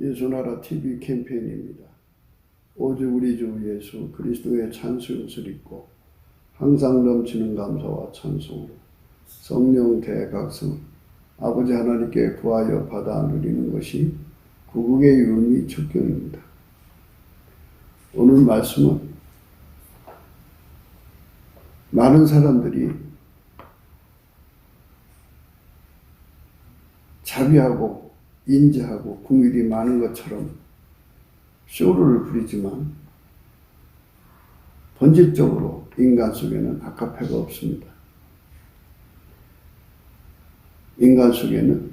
예수나라 TV 캠페인입니다. 오직 우리 주 예수 그리스도의 찬수옷을 입고 항상 넘치는 감사와 찬송으로 성령 대각성 아버지 하나님께 구하여 받아 누리는 것이 구국의 유미 축경입니다. 오늘 말씀은 많은 사람들이 자비하고 인자하고 긍휼이 많은 것처럼 쇼를 부리지만 본질적으로 인간 속에는 아카페가 없습니다. 인간 속에는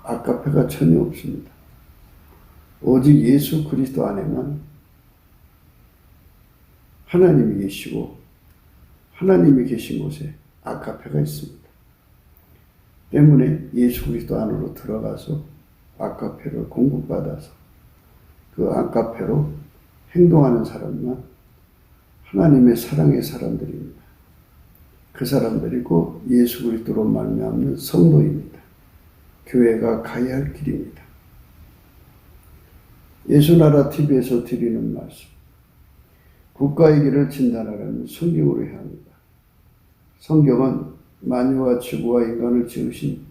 아카페가 전혀 없습니다. 오직 예수 그리스도 안에는 하나님이 계시고 하나님이 계신 곳에 아카페가 있습니다. 때문에 예수 그리스도 안으로 들어가서 아카페를 공급받아서 그 아카페로 행동하는 사람만 하나님의 사랑의 사람들입니다. 그 사람들이고 예수 그리스도로 말미암는 성도입니다. 교회가 가야 할 길입니다. 예수나라 TV에서 드리는 말씀, 국가의 길을 진단하려면 성경으로 해야 합니다. 성경은 만유와 지구와 인간을 지으신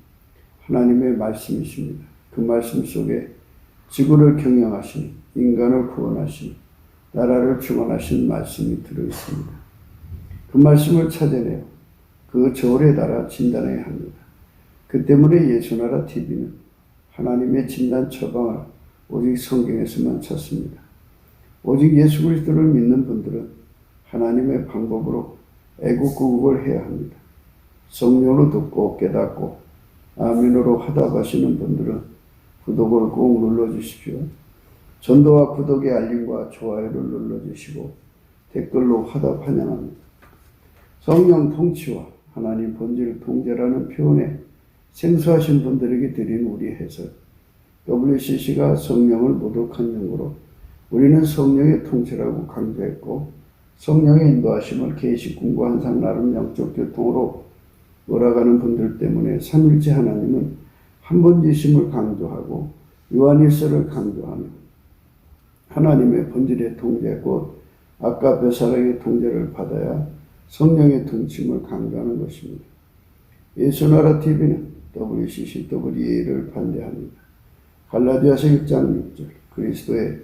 하나님의 말씀이십니다. 그 말씀 속에 지구를 경영하신, 인간을 구원하신, 나라를 주관하신 말씀이 들어있습니다. 그 말씀을 찾아내어 그 저울에 따라 진단해야 합니다. 그 때문에 예수나라 TV는 하나님의 진단 처방을 오직 성경에서만 찾습니다. 오직 예수 그리스도를 믿는 분들은 하나님의 방법으로 애국구국을 해야 합니다. 성령으로 듣고 깨닫고 아멘으로 화답하시는 분들은 구독을 꼭 눌러주십시오. 전도와 구독의 알림과 좋아요를 눌러주시고 댓글로 화답 환영합니다. 성령 통치와 하나님 본질 통제라는 표현에 생소하신 분들에게 드린 우리 해설, WCC가 성령을 모독한 용어로 우리는 성령의 통치라고 강조했고 성령의 인도하심을 계시꾼과 항상 나름 영적 교통으로 몰아가는 분들 때문에 삼일째 하나님은 한 번지심을 강조하고 요한일서를 강조하며 하나님의 본질의 통제 곧 아까페 사랑의 통제를 받아야 성령의 통치를 강조하는 것입니다. 예수나라 TV는 WCCWA를 반대합니다. 갈라디아서 1장 6절 그리스도의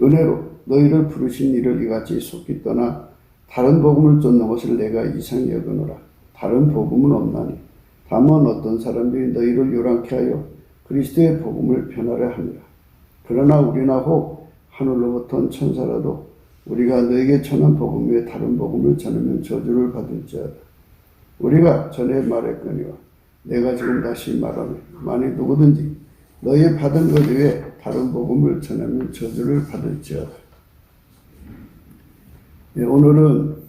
은혜로 너희를 부르신 이를 이같이 속히 떠나 다른 복음을 쫓는 것을 내가 이상히 여기노라. 다른 복음은 없나니 다만 어떤 사람들이 너희를 요란케 하여 그리스도의 복음을 변하려 하니라. 그러나 우리나 혹 하늘로부터 온 천사라도 우리가 너에게 전한 복음 외에 다른 복음을 전하면 저주를 받을지어다. 우리가 전에 말했거니와 내가 지금 다시 말하며 만일 누구든지 너희 받은 것 외에 다른 복음을 전하면 저주를 받을지어다. 오늘은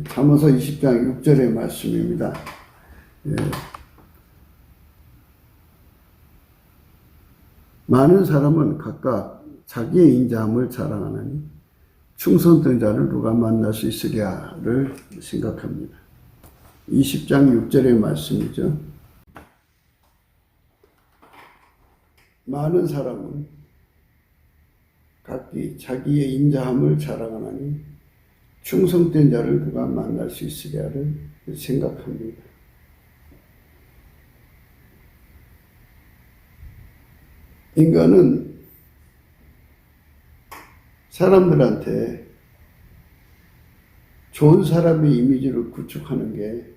잠언서 20장 6절의 말씀입니다. 많은 사람은 각각 자기의 인자함을 자랑하나니 충성된 자를 누가 만날 수 있으랴를 생각합니다. 20장 6절의 말씀이죠. 많은 사람은 각기 자기의 인자함을 자랑하나니 충성된 자를 누가 만날 수 있으랴를 생각합니다. 인간은 사람들한테 좋은 사람의 이미지를 구축하는 게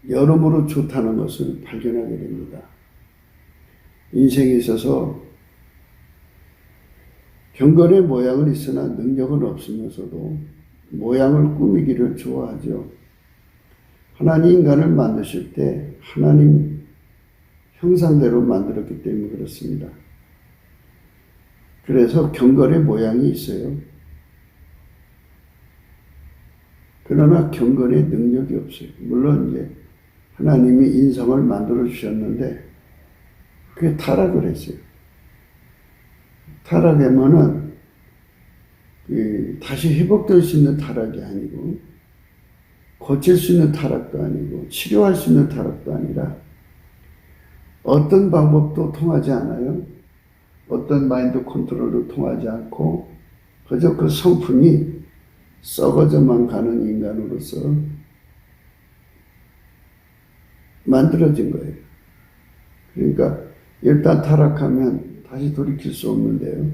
여러모로 좋다는 것을 발견하게 됩니다. 인생에 있어서 경건의 모양은 있으나 능력은 없으면서도 모양을 꾸미기를 좋아하죠. 하나님 인간을 만드실 때 하나님 형상대로 만들었기 때문에 그렇습니다. 그래서 경건의 모양이 있어요. 그러나 경건의 능력이 없어요. 물론 이제 하나님이 인성을 만들어 주셨는데 그게 타락을 했어요. 타락하면은 다시 회복될 수 있는 타락이 아니고 고칠 수 있는 타락도 아니고 치료할 수 있는 타락도 아니라 어떤 방법도 통하지 않아요. 어떤 마인드 컨트롤도 통하지 않고 그저 그 성품이 썩어져만 가는 인간으로서 만들어진 거예요. 그러니까 일단 타락하면 다시 돌이킬 수 없는데요.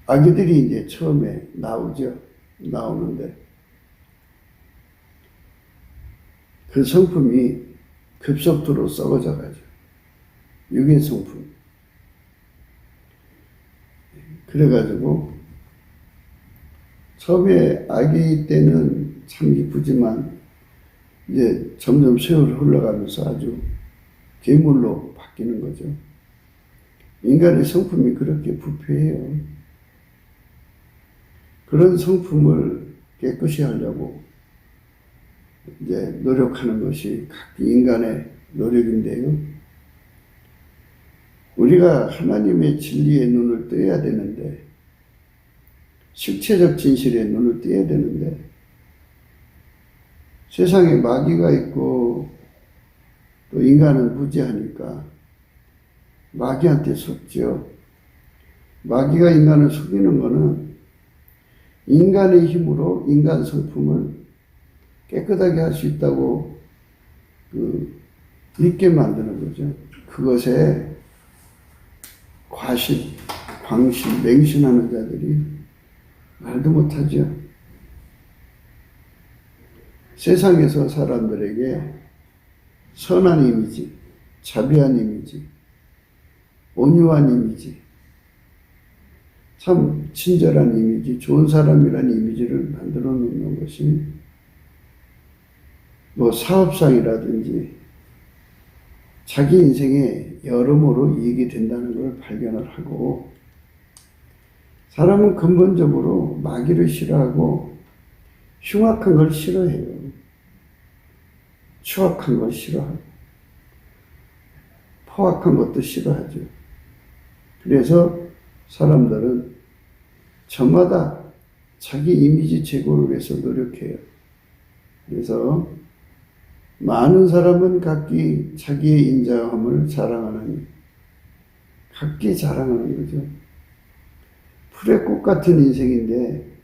아기들이 이제 처음에 나오는데 그 성품이 급속도로 썩어져 가죠. 육의 성품. 그래가지고 처음에 아기 때는 참 이쁘지만 이제 점점 세월이 흘러가면서 아주 괴물로 바뀌는 거죠. 인간의 성품이 그렇게 부패해요. 그런 성품을 깨끗이 하려고 이제 노력하는 것이 각 인간의 노력인데요. 우리가 하나님의 진리의 눈을 떼야 되는데, 실체적 진실의 눈을 떼야 되는데, 세상에 마귀가 있고 또 인간은 무지하니까 마귀한테 속죠. 마귀가 인간을 속이는 것은 인간의 힘으로 인간 성품을 깨끗하게 할 수 있다고 믿게 만드는 거죠. 그것에 과신, 광신, 맹신하는 자들이 말도 못하죠. 세상에서 사람들에게 선한 이미지, 자비한 이미지, 온유한 이미지, 참 친절한 이미지, 좋은 사람이라는 이미지를 만들어 놓는 것이 뭐 사업상이라든지 자기 인생에 여러모로 이익이 된다는 걸 발견을 하고, 사람은 근본적으로 마귀를 싫어하고 흉악한 걸 싫어해요. 추악한 걸 싫어하고 포악한 것도 싫어하죠. 그래서 사람들은 저마다 자기 이미지 제고를 위해서 노력해요. 그래서 많은 사람은 각기 자기의 인자함을 자랑하는, 각기 자랑하는 거죠. 풀의 꽃 같은 인생인데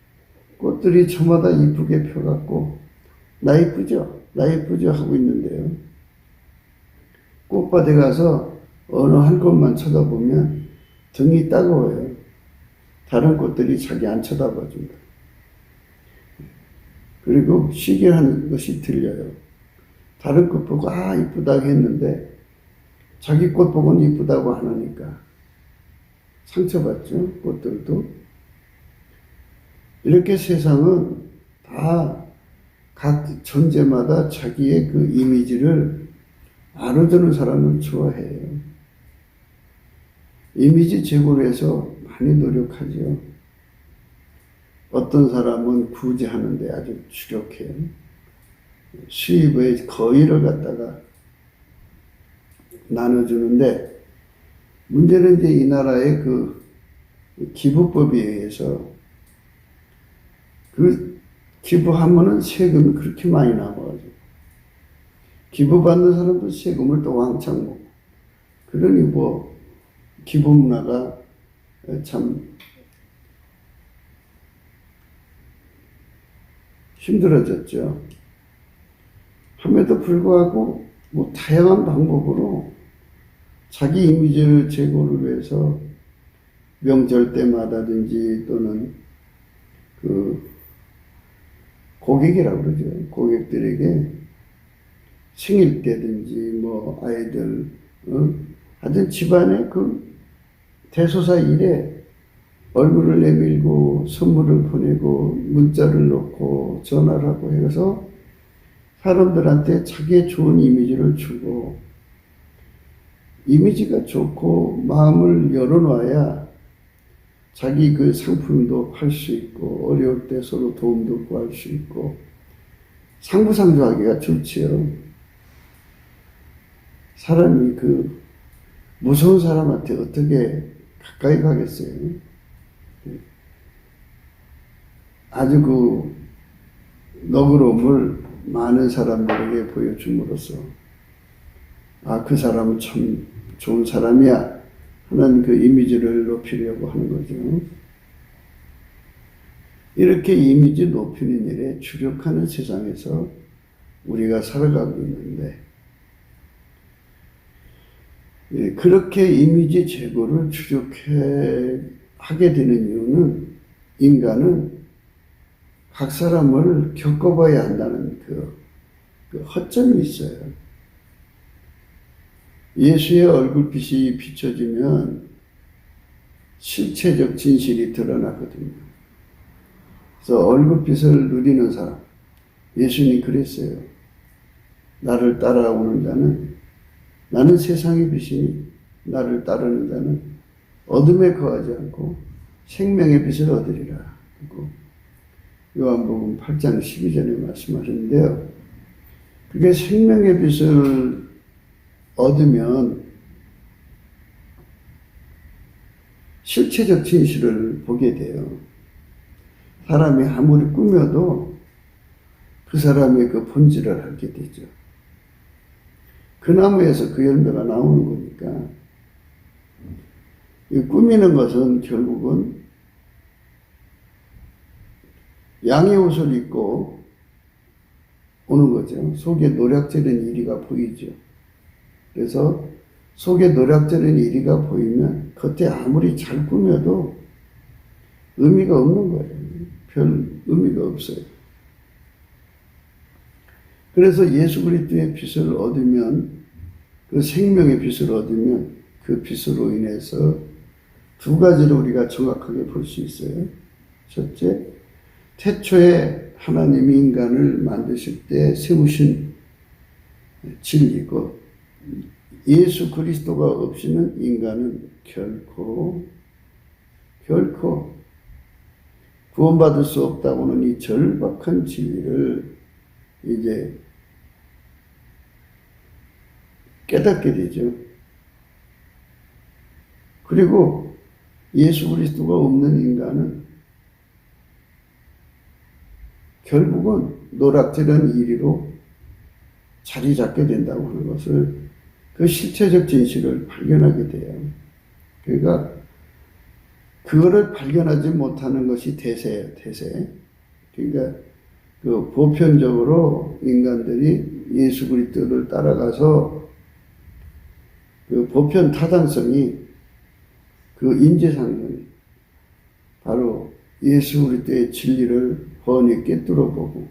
꽃들이 저마다 이쁘게 펴갖고 나 이쁘죠? 나 이쁘죠? 하고 있는데요. 꽃밭에 가서 어느 한 꽃만 쳐다보면 등이 따가워요. 다른 꽃들이 자기 안 쳐다봐준다. 그리고 시기하는 것이 들려요. 다른 꽃 보고 이쁘다고 했는데 자기 꽃 보고는 이쁘다고 안 하니까 상처받죠. 꽃들도. 이렇게 세상은 다 각 존재마다 자기의 그 이미지를 나눠주는 사람을 좋아해요. 이미지 제고를 해서 많이 노력하죠. 어떤 사람은 구제하는데 아주 주력해요. 수입의 거의를 갖다가 나눠주는데, 문제는 이제 이 나라의 그 기부법에 의해서 그 기부하면은 세금이 그렇게 많이 나와가지고 기부받는 사람도 세금을 또 왕창 먹고, 그러니 뭐 기부 문화가 참 힘들어졌죠. 함에도 불구하고 뭐 다양한 방법으로 자기 이미지를 제고를 위해서 명절 때마다든지 또는 그 고객이라고 그러죠. 고객들에게 생일 때든지 뭐 아이들 하여튼 집안의 그 대소사 일에 얼굴을 내밀고 선물을 보내고 문자를 넣고 전화를 하고 해서 사람들한테 자기의 좋은 이미지를 주고, 이미지가 좋고 마음을 열어놔야 자기 그 상품도 팔 수 있고 어려울 때 서로 도움도 구할 수 있고 상부상조하기가 좋지요. 사람이 그 무서운 사람한테 어떻게 가까이 가겠어요? 아주 그 너그러움을 많은 사람들에게 보여줌으로써 그 사람은 참 좋은 사람이야 하는 그 이미지를 높이려고 하는 거죠. 이렇게 이미지 높이는 일에 주력하는 세상에서 우리가 살아가고 있는데, 그렇게 이미지 제고를 하게 되는 이유는 인간은 각 사람을 겪어봐야 한다는 그 허점이 있어요. 예수의 얼굴빛이 비춰지면 실체적 진실이 드러나거든요. 그래서 얼굴빛을 누리는 사람, 예수님이 그랬어요. 나를 따라오는 자는, 나는 세상의 빛이니 나를 따르는 자는 어둠에 거하지 않고 생명의 빛을 얻으리라. 그리고 요한복음 8장 12절에 말씀하셨는데요. 그게 생명의 빛을 얻으면 실체적 진실을 보게 돼요. 사람이 아무리 꾸며도 그 사람의 그 본질을 알게 되죠. 그 나무에서 그 열매가 나오는 거니까. 이 꾸미는 것은 결국은 양의 옷을 입고 오는 거죠. 속에 노략질은 이리가 보이죠. 그래서 속에 노략질은 이리가 보이면 겉에 아무리 잘 꾸며도 의미가 없는 거예요. 별 의미가 없어요. 그래서 예수 그리스도의 빛을 얻으면, 그 생명의 빛을 얻으면 그 빛으로 인해서 두 가지를 우리가 정확하게 볼 수 있어요. 첫째, 태초에 하나님이 인간을 만드실 때 세우신 진리고, 예수 그리스도가 없이는 인간은 결코 구원받을 수 없다고는 이 절박한 진리를 이제 깨닫게 되죠. 그리고 예수 그리스도가 없는 인간은 결국은 노략질한 이리로 자리 잡게 된다고 하는 것을, 그 실체적 진실을 발견하게 돼요. 그러니까 그거를 발견하지 못하는 것이 대세예요, 대세. 그러니까 그 보편적으로 인간들이 예수 그리스도를 따라가서 그 보편 타당성이, 그 인지상정이 바로 예수 그리스도의 진리를 훤히 꿰뚫어 보고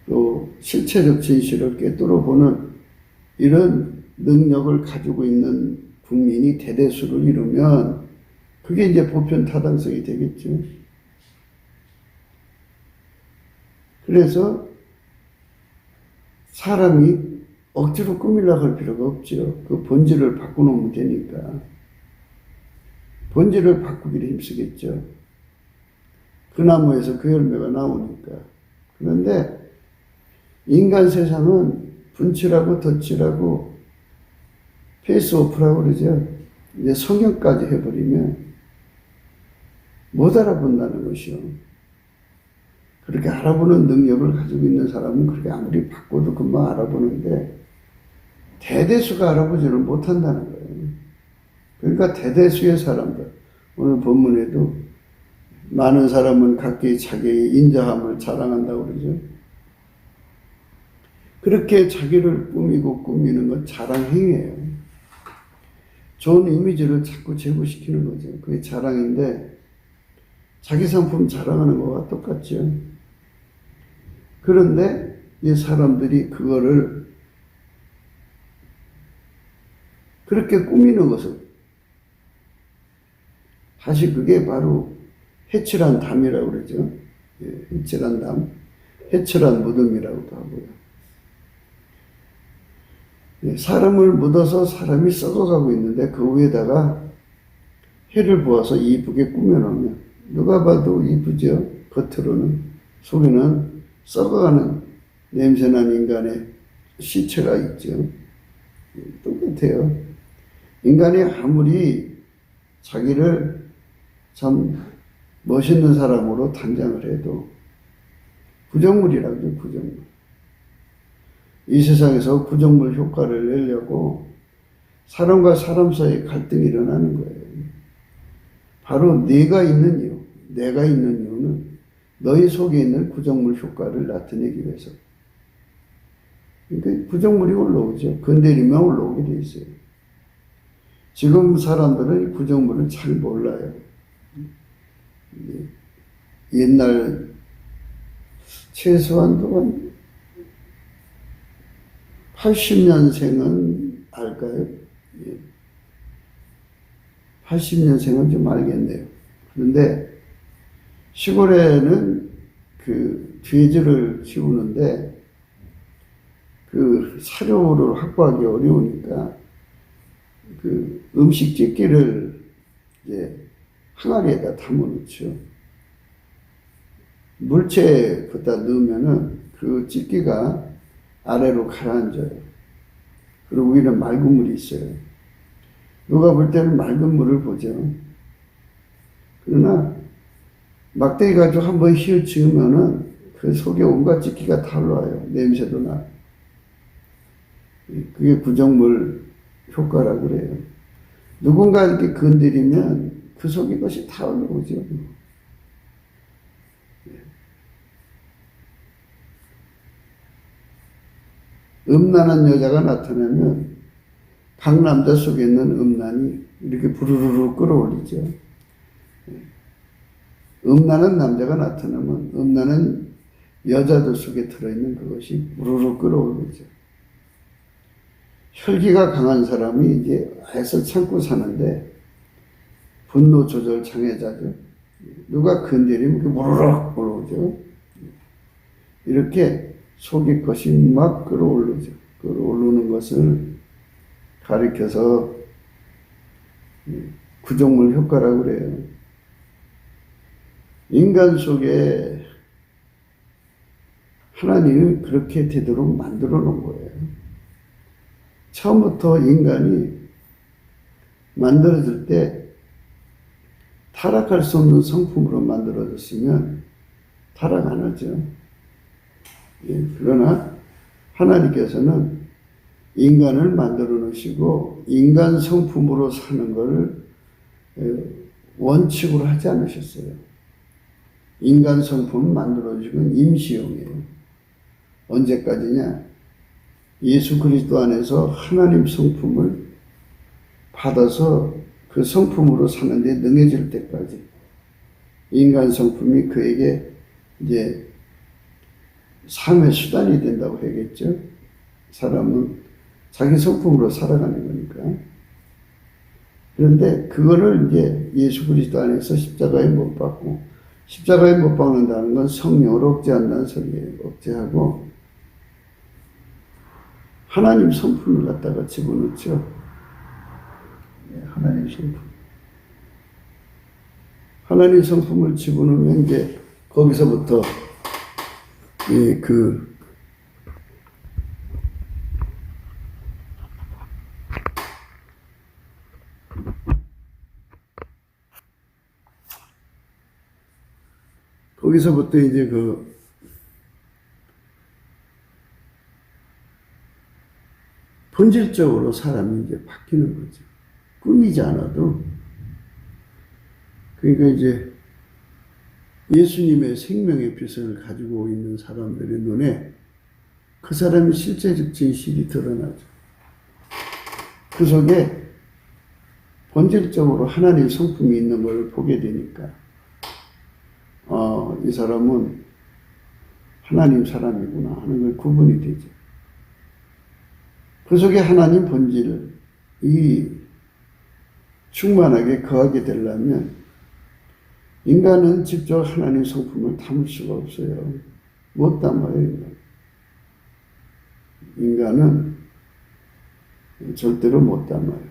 또 실체적 진실을 꿰뚫어 보는 이런 능력을 가지고 있는 국민이 대다수를 이루면 그게 이제 보편 타당성이 되겠죠. 그래서 사람이 억지로 꾸미려고 할 필요가 없죠. 그 본질을 바꿔놓으면 되니까. 본질을 바꾸기를 힘쓰겠죠. 그 나무에서 그 열매가 나오니까. 그런데 인간 세상은 분칠하고 덧칠하고 페이스오프라고 그러죠. 이제 성형까지 해버리면 못 알아본다는 것이요. 그렇게 알아보는 능력을 가지고 있는 사람은 그렇게 아무리 바꿔도 금방 알아보는데 대대수가 알아보지를 못한다는 거예요. 그러니까 대대수의 사람들, 오늘 본문에도 많은 사람은 각기 자기의 인자함을 자랑한다고 그러죠. 그렇게 자기를 꾸미는 건 자랑행위예요. 좋은 이미지를 자꾸 제고시키는 거죠. 그게 자랑인데 자기 상품 자랑하는 거와 똑같죠. 그런데 이 사람들이 그거를 그렇게 꾸미는 것은 사실 그게 바로 해칠한 담이라고 그러죠. 해칠한 담, 해칠한 무덤이라고도 하고요. 사람을 묻어서 사람이 썩어가고 있는데 그 위에다가 해를 부어서 이쁘게 꾸며놓으면 누가 봐도 이쁘죠. 겉으로는. 속에는 썩어가는 냄새난 인간의 시체가 있죠. 똑같아요. 인간이 아무리 자기를 참 멋있는 사람으로 단장을 해도 구정물이라고요, 구정물. 이 세상에서 구정물 효과를 내려고 사람과 사람 사이에 갈등이 일어나는 거예요. 바로 내가 있는 이유는 너희 속에 있는 구정물 효과를 나타내기 위해서. 그러니까 구정물이 올라오죠. 건드리면 올라오게 돼 있어요. 지금 사람들은 이 구정물을 잘 몰라요. 옛날 최소한도 한 80년생은 알까요? 80년생은 좀 알겠네요. 그런데 시골에는 그 돼지를 키우는데 그 사료를 확보하기 어려우니까 그 음식 찌개를 이제 항아리에다 담아놓죠. 물채 거기다 넣으면은 그 찌개가 아래로 가라앉아요. 그리고 위에 맑은 물이 있어요. 누가 볼 때는 맑은 물을 보죠. 그러나 막대기 가지고 한번 휘어치우면은 그 속에 온갖 찌개가 다 올라와요. 냄새도 나. 그게 구정물 효과라고 그래요. 누군가 이렇게 건드리면 그 속에 것이 다 올라오죠. 음란한 여자가 나타나면 각 남자 속에 있는 음란이 이렇게 부르르르 끌어올리죠. 음란한 남자가 나타나면 음란한 여자들 속에 들어있는 그것이 부르르 끌어올리죠. 혈기가 강한 사람이 이제 애써 참고 사는데 분노 조절 장애자죠. 누가 건드리면 그 무르륵 올라오죠. 이렇게 속의 것이 막 끌어오르죠. 끌어오르는 것을 가리켜서 구정물 효과라고 그래요. 인간 속에 하나님이 그렇게 되도록 만들어 놓은 거예요. 처음부터 인간이 만들어질 때 타락할 수 없는 성품으로 만들어졌으면 타락 안 하죠. 그러나 하나님께서는 인간을 만들어 놓으시고 인간 성품으로 사는 것을 원칙으로 하지 않으셨어요. 인간 성품을 만들어 주시는 임시용이에요. 언제까지냐? 예수 그리스도 안에서 하나님 성품을 받아서 그 성품으로 사는데 능해질 때까지 인간 성품이 그에게 이제 삶의 수단이 된다고 해야겠죠. 사람은 자기 성품으로 살아가는 거니까. 그런데 그거를 이제 예수 그리스도 안에서 십자가에 못 박고, 십자가에 못 박는다는 건 성령을 억제한다는 소리예요. 억제하고 하나님 성품을 갖다가 집어넣죠. 하나님 성품. 하나님 성품을 집어넣으면 이제 거기서부터 거기서부터 이제 본질적으로 사람이 이제 바뀌는 거죠. 꾸미지 않아도. 그러니까 이제 예수님의 생명의 빛을 가지고 있는 사람들의 눈에 그 사람의 실제적 진실이 드러나죠. 그 속에 본질적으로 하나님 성품이 있는 걸 보게 되니까 이 사람은 하나님 사람이구나 하는 걸 구분이 되죠. 그 속에 하나님 본질이 충만하게 거하게 되려면 인간은 직접 하나님 성품을 담을 수가 없어요. 못 담아요, 인간은 절대로 못 담아요.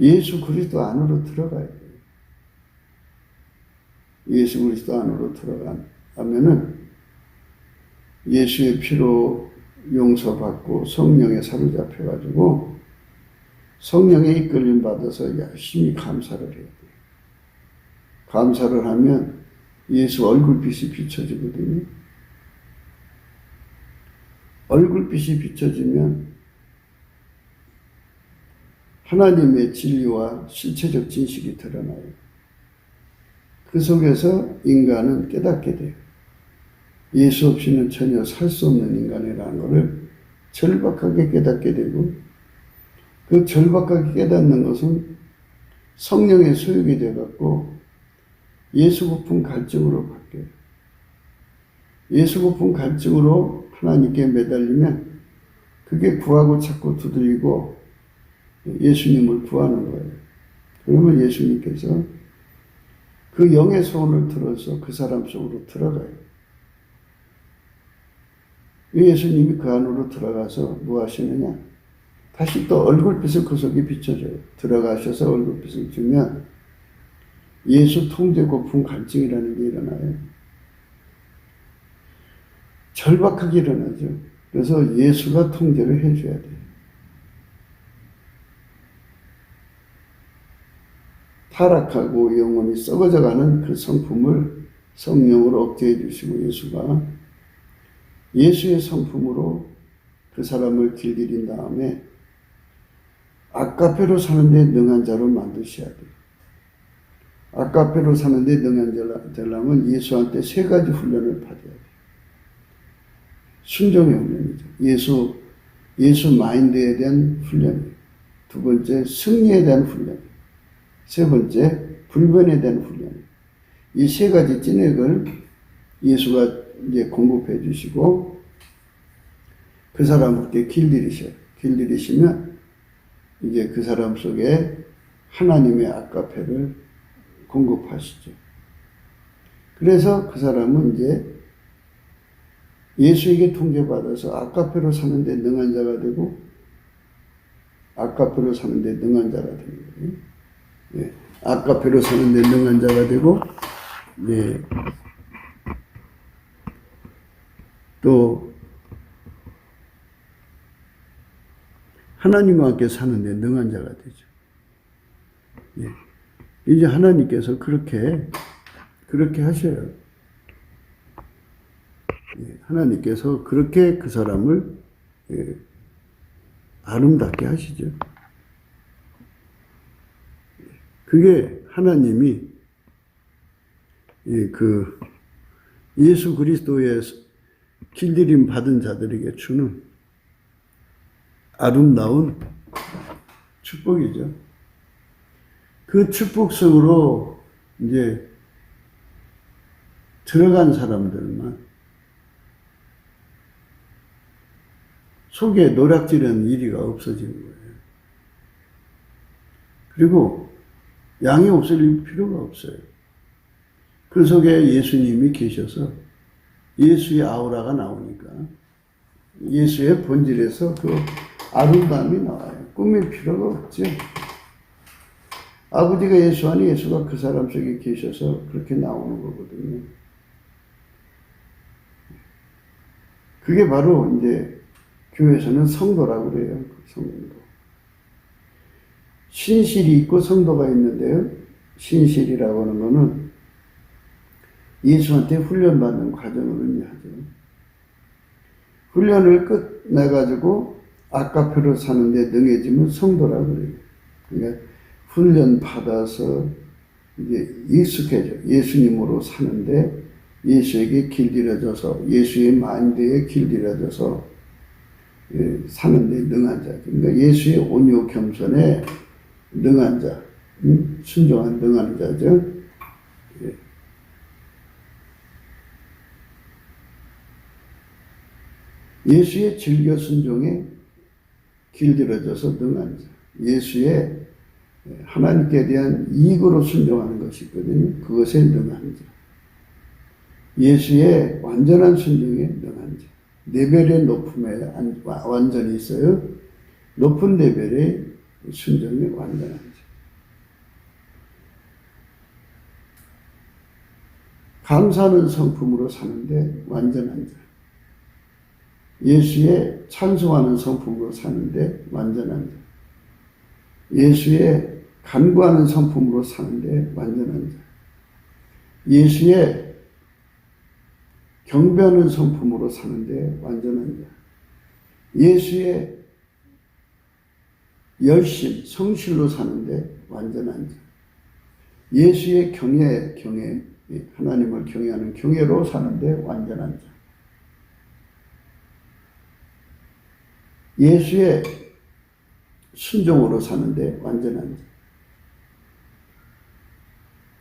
예수 그리스도 안으로 들어가야 돼요. 예수 그리스도 안으로 들어가면은 예수의 피로 용서받고 성령에 사로잡혀가지고 성령의 이끌림 받아서 열심히 감사를 해야 돼요. 감사를 하면 예수 얼굴빛이 비춰지거든요. 얼굴빛이 비춰지면 하나님의 진리와 실체적 진실이 드러나요. 그 속에서 인간은 깨닫게 돼요. 예수 없이는 전혀 살 수 없는 인간이라는 것을 절박하게 깨닫게 되고, 그 절박하게 깨닫는 것은 성령의 소욕이 되어갖고 예수 고픈 갈증으로 바뀌어요. 예수 고픈 갈증으로 하나님께 매달리면 그게 구하고 찾고 두드리고 예수님을 구하는 거예요. 그러면 예수님께서 그 영의 소원을 들어서 그 사람 속으로 들어가요. 예수님이 그 안으로 들어가서 뭐 하시느냐? 다시 또 얼굴빛을 그 속에 비춰줘요. 들어가셔서 얼굴빛을 주면 예수 통제 고품 갈증이라는 게 일어나요. 절박하게 일어나죠. 그래서 예수가 통제를 해줘야 돼요. 타락하고 영혼이 썩어져가는 그 성품을 성령으로 억제해 주시고 예수의 성품으로 그 사람을 길들인 다음에 아까페로 사는데 능한 자로 만드셔야 돼요. 아까페로 사는데 능한 자라면 예수한테 세 가지 훈련을 받아야 돼요. 순종의 훈련이죠. 예수 마인드에 대한 훈련이에요. 두 번째, 승리에 대한 훈련이에요. 세 번째, 불변에 대한 훈련이에요. 이 세 가지 찐액을 예수가 이제 공급해 주시고 그 사람한테 길들이셔요. 길들이시면 이제 그 사람 속에 하나님의 아까페를 공급하시죠. 그래서 그 사람은 이제 예수에게 통제받아서 아까페로 사는데 능한 자가 되고 아까페로 사는데 능한 자가 되는 거예요. 예. 아까페로 사는데 능한 자가 되고 예. 또 하나님과 함께 사는데 능한 자가 되죠. 예. 이제 하나님께서 그렇게 하셔요. 예. 하나님께서 그렇게 그 사람을 예. 아름답게 하시죠. 그게 하나님이 예. 그 예수 그리스도의 길들임 받은 자들에게 주는 아름다운 축복이죠. 그 축복 속으로 이제 들어간 사람들만 속에 노략질하는 일이가 없어지는 거예요. 그리고 양이 없을 필요가 없어요. 그 속에 예수님이 계셔서 예수의 아우라가 나오니까 예수의 본질에서 그 아름다움이 나와요. 꾸밀 필요가 없죠. 아버지가 예수 안에 예수가 그 사람 속에 계셔서 그렇게 나오는 거거든요. 그게 바로 이제 교회에서는 성도라고 그래요. 성도. 신실이 있고 성도가 있는데요. 신실이라고 하는 거는 예수한테 훈련받는 과정을 의미하죠. 훈련을 끝내가지고 아까페로 사는데 능해지면 성도라고 그래요. 그러니까 훈련 받아서 이제 익숙해져. 예수님으로 사는데 예수에게 길들여져서 예수의 마인드에 길들여져서 사는데 능한 자. 그러니까 예수의 온유 겸손에 능한 자, 순종한 능한 자죠. 예수의 즐겨 순종에 길들여져서 능한 자. 예수의 하나님께 대한 이익으로 순종하는 것이 있거든요. 그것에 능한 자. 예수의 완전한 순종에 능한 자. 레벨의 높음에 완전히 있어요. 높은 레벨의 순종에 완전한 자. 감사하는 성품으로 사는데 완전한 자. 예수의 찬송하는 성품으로 사는데 완전한 자. 예수의 간구하는 성품으로 사는데 완전한 자. 예수의 경배하는 성품으로 사는데 완전한 자. 예수의 열심, 성실로 사는데 완전한 자. 예수의 경외, 하나님을 경외하는 경외로 사는데 완전한 자. 예수의 순종으로 사는데 완전한 자.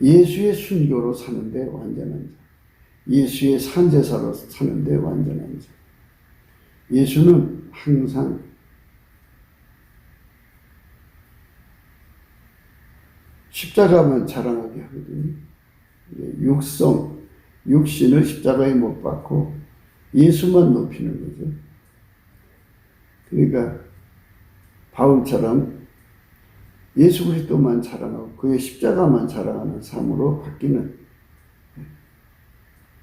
예수의 순교로 사는데 완전한 자. 예수의 산제사로 사는데 완전한 자. 예수는 항상 십자가만 자랑하게 하거든요. 육신을 십자가에 못 박고 예수만 높이는 거죠. 그러니까 바울처럼 예수 그리스도만 자랑하고 그의 십자가만 자랑하는 삶으로 바뀌는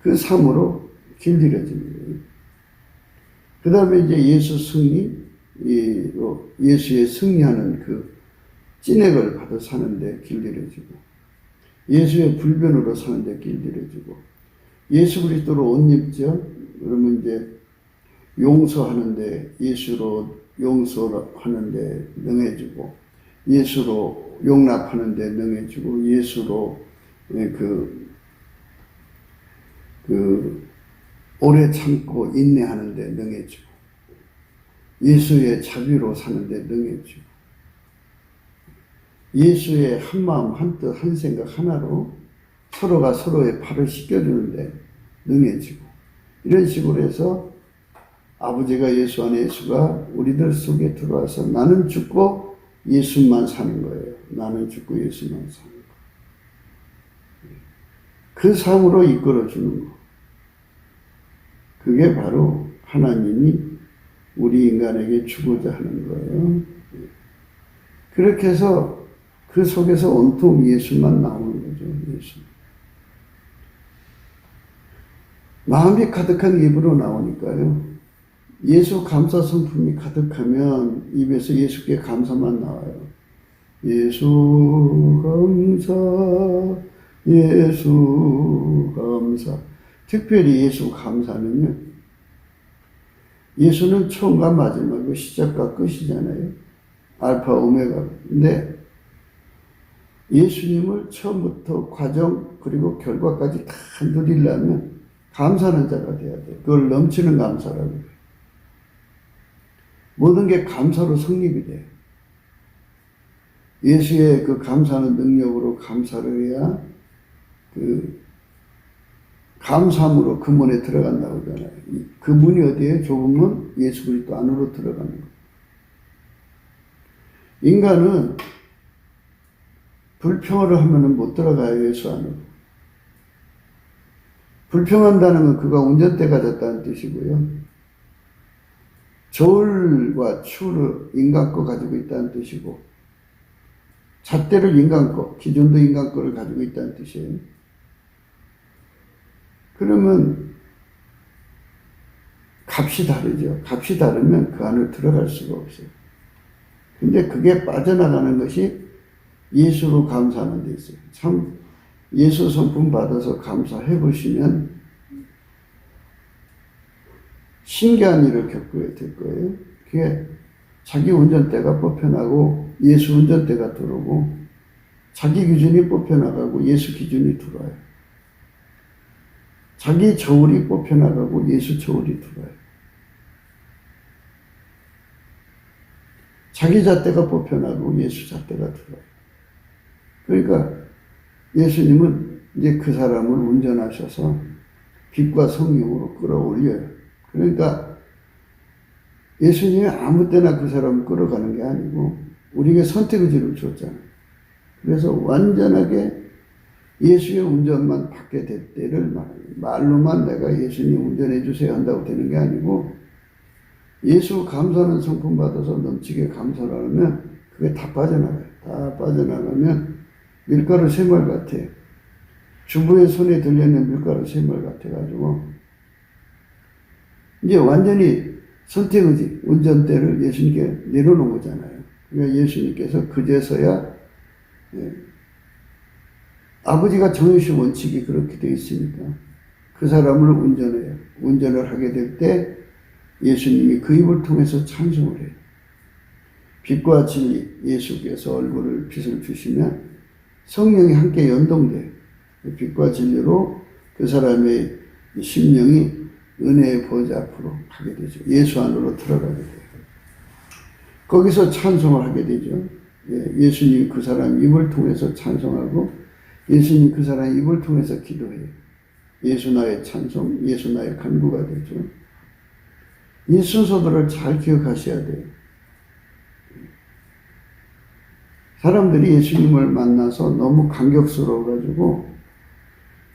그 삶으로 길들여지는 거예요. 그 다음에 이제 예수 승리, 예수의 승리하는 그 찐액을 받아 사는데 길들여지고, 예수의 불변으로 사는데 길들여지고, 예수 그리스도로 옷 입죠? 그러면 이제 용서하는데 예수로 용서하는데 능해지고, 예수로 용납하는데 능해지고, 예수로 오래 참고 인내하는데 능해지고, 예수의 자비로 사는데 능해지고, 예수의 한마음 한뜻 한생각 하나로 서로가 서로의 팔을 씻겨주는데 능해지고, 이런 식으로 해서 아버지가 예수 안에 예수가 우리들 속에 들어와서 나는 죽고 예수만 사는 거예요. 나는 죽고 예수만 사는 거. 그 삶으로 이끌어주는 거. 그게 바로 하나님이 우리 인간에게 주고자 하는 거예요. 그렇게 해서 그 속에서 온통 예수만 나오는 거죠. 예수. 마음이 가득한 입으로 나오니까요. 예수 감사 성품이 가득하면 입에서 예수께 감사만 나와요. 예수 감사, 예수 감사. 특별히 예수 감사는요, 예수는 처음과 마지막이고 시작과 끝이잖아요. 알파 오메가. 근데 예수님을 처음부터 과정 그리고 결과까지 다 누리려면 감사하는 자가 돼야 돼요. 그걸 넘치는 감사라고 해요. 모든 게 감사로 성립이 돼요. 예수의 그 감사하는 능력으로 감사를 해야 그 감사함으로 그 문에 들어간다고 하잖아요. 그 문이 어디에 좁으면 예수 그리스도 안으로 들어가는 거예요. 인간은 불평을 하면은 못 들어가요, 예수 안으로. 불평한다는 건 그가 운전대가 됐다는 뜻이고요. 저울과 추를 인간 거 가지고 있다는 뜻이고, 잣대를 인간 거, 기준도 인간 거를 가지고 있다는 뜻이에요. 그러면 값이 다르죠. 값이 다르면 그 안을 들어갈 수가 없어요. 근데 그게 빠져나가는 것이 예수로 감사하는 데 있어요. 참 예수 성품 받아서 감사해 보시면 신기한 일을 겪게 될 거예요. 그게 자기 운전대가 뽑혀나고 예수 운전대가 들어오고, 자기 기준이 뽑혀나가고 예수 기준이 들어와요. 자기 저울이 뽑혀나가고 예수 저울이 들어와요. 자기 잣대가 뽑혀나가고 예수 잣대가 들어와요. 그러니까 예수님은 이제 그 사람을 운전하셔서 빛과 성령으로 끌어올려요. 그러니까 예수님이 아무 때나 그 사람을 끌어가는 게 아니고 우리에게 선택의지를 줬잖아요. 그래서 완전하게 예수의 운전만 받게 될 때를 말로만 내가 예수님 운전해 주세요 한다고 되는 게 아니고, 예수 감사하는 성품 받아서 넘치게 감사를 하면 그게 다 빠져나가요. 다 빠져나가면 밀가루 샘물 같아요. 주부의 손에 들려있는 밀가루 샘물 같아가지고 이제 완전히 선택의지, 운전대를 예수님께 내려놓은 거잖아요. 그러니까 예수님께서 그제서야 아버지가 정해주신 원칙이 그렇게 되어 있으니까 그 사람을 운전해요. 운전을 하게 될 때 예수님이 그 입을 통해서 찬송을 해요. 빛과 진리, 예수께서 얼굴을 빛을 주시면 성령이 함께 연동돼요. 빛과 진리로 그 사람의 심령이 은혜의 보좌 앞으로 가게 되죠. 예수 안으로 들어가게 돼요. 거기서 찬송을 하게 되죠. 예수님 그 사람 입을 통해서 찬송하고 예수님 그 사람 입을 통해서 기도해요. 예수 나의 찬송, 예수 나의 간구가 되죠. 이 순서들을 잘 기억하셔야 돼요. 사람들이 예수님을 만나서 너무 감격스러워가지고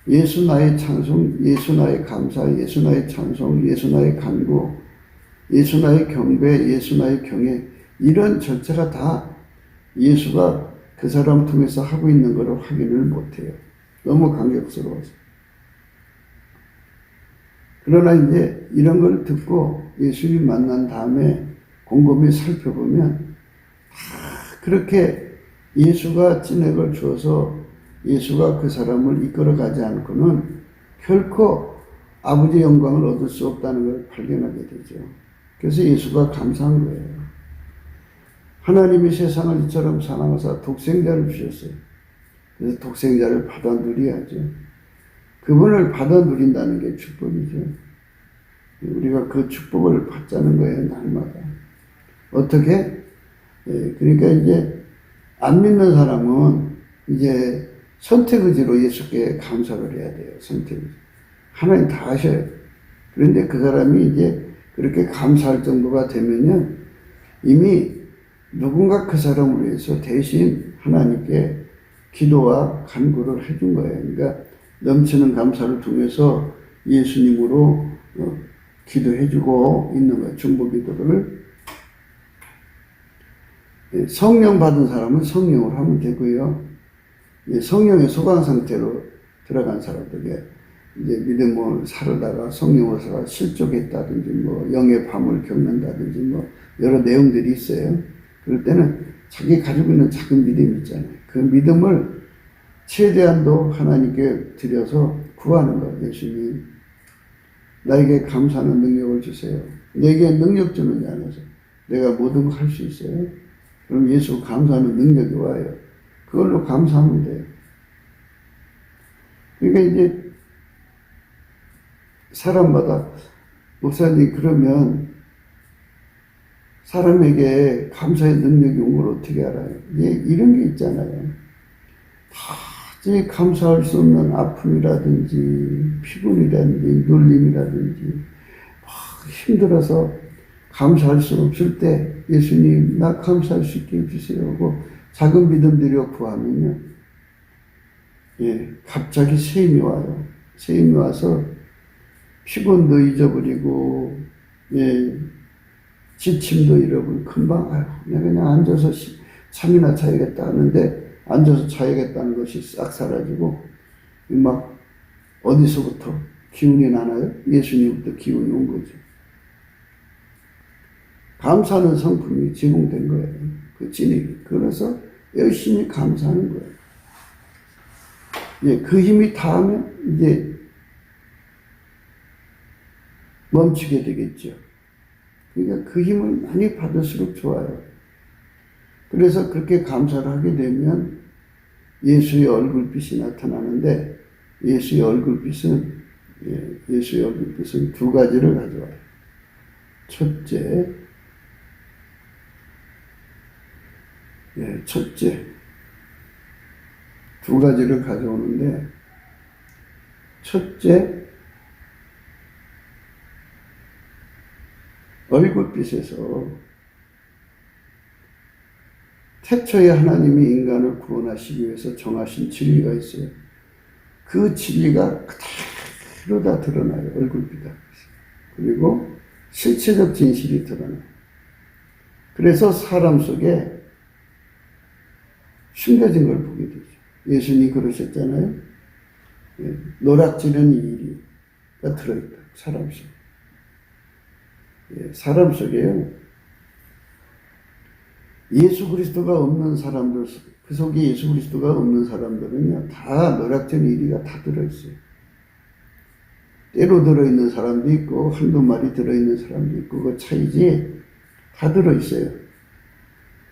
예수 나의 찬송, 예수 나의 감사, 예수 나의 찬송, 예수 나의 간구, 예수 나의 경배, 예수 나의 경애, 이런 전체가 다 예수가 그 사람 통해서 하고 있는 것을 확인을 못해요. 너무 감격스러워서. 그러나 이제 이런 걸 듣고 예수님 만난 다음에 곰곰이 살펴보면 그렇게 예수가 진액을 주어서 예수가 그 사람을 이끌어가지 않고는 결코 아버지의 영광을 얻을 수 없다는 걸 발견하게 되죠. 그래서 예수가 감사한 거예요. 하나님이 세상을 이처럼 사랑하사 독생자를 주셨어요. 그래서 독생자를 받아 누려야죠. 그분을 받아 누린다는 게 축복이죠. 우리가 그 축복을 받자는 거예요, 날마다. 어떻게? 그러니까 이제 안 믿는 사람은 이제 선택의지로 예수께 감사를 해야 돼요. 선택의지. 하나님 다 하셔요. 그런데 그 사람이 이제 그렇게 감사할 정도가 되면요, 이미 누군가 그 사람을 위해서 대신 하나님께 기도와 간구를 해준 거예요. 그러니까 넘치는 감사를 통해서 예수님으로 기도해주고 있는 거예요. 중보 기도를. 성령 받은 사람은 성령을 하면 되고요. 성령의 소강 상태로 들어간 사람들이 이제 믿음을 살다가 성령을 살아 실족했다든지 뭐 영의 밤을 겪는다든지 뭐 여러 내용들이 있어요. 그럴 때는 자기 가지고 있는 작은 믿음이 있잖아요. 그 믿음을 최대한도 하나님께 드려서 구하는 거예요. 예수님, 나에게 감사하는 능력을 주세요. 내게 능력 주는 자 안에서 내가 모든 걸 할 수 있어요. 그럼 예수 감사하는 능력이 와요. 그걸로 감사하면 돼요. 그러니까 이제 사람마다 목사님 그러면 사람에게 감사의 능력이 온 걸 어떻게 알아요? 이런 게 있잖아요. 도저히 감사할 수 없는 아픔이라든지 피곤이라든지 눌림이라든지 힘들어서 감사할 수 없을 때 예수님 나 감사할 수 있게 해주세요 하고 작은 믿음 들여 구하면요, 갑자기 새 힘이 와요. 새 힘이 와서 피곤도 잊어버리고 지침도 잃어버리고 금방 내가 그냥 앉아서 잠이나 자야겠다 하는데 앉아서 자야겠다는 것이 싹 사라지고 막 어디서부터 기운이 나나요? 예수님부터 기운이 온 거죠. 감사하는 성품이 제공된 거예요. 그 진액이. 그래서 열심히 감사하는 거예요. 그 힘이 닿으면 이제 멈추게 되겠죠. 그러니까 그 힘을 많이 받을수록 좋아요. 그래서 그렇게 감사를 하게 되면 예수의 얼굴빛이 나타나는데 예수의 얼굴빛은 두 가지를 가져와요. 첫째 두 가지를 가져오는데 첫째 얼굴빛에서 태초에 하나님이 인간을 구원하시기 위해서 정하신 진리가 있어요. 그 진리가 그대로 다 드러나요. 얼굴빛 앞에서. 그리고 실체적 진실이 드러나요. 그래서 사람 속에 숨겨진 걸 보게 되죠. 예수님이 그러셨잖아요. 노랗지는 이리가 들어있다. 사람 속에. 사람 속에요. 예수 그리스도가 없는 사람들, 그 속에 예수 그리스도가 없는 사람들은요, 다 노랗지는 이리가 다 들어있어요. 때로 들어있는 사람도 있고 한두 마리 들어있는 사람도 있고 그 차이지 다 들어있어요.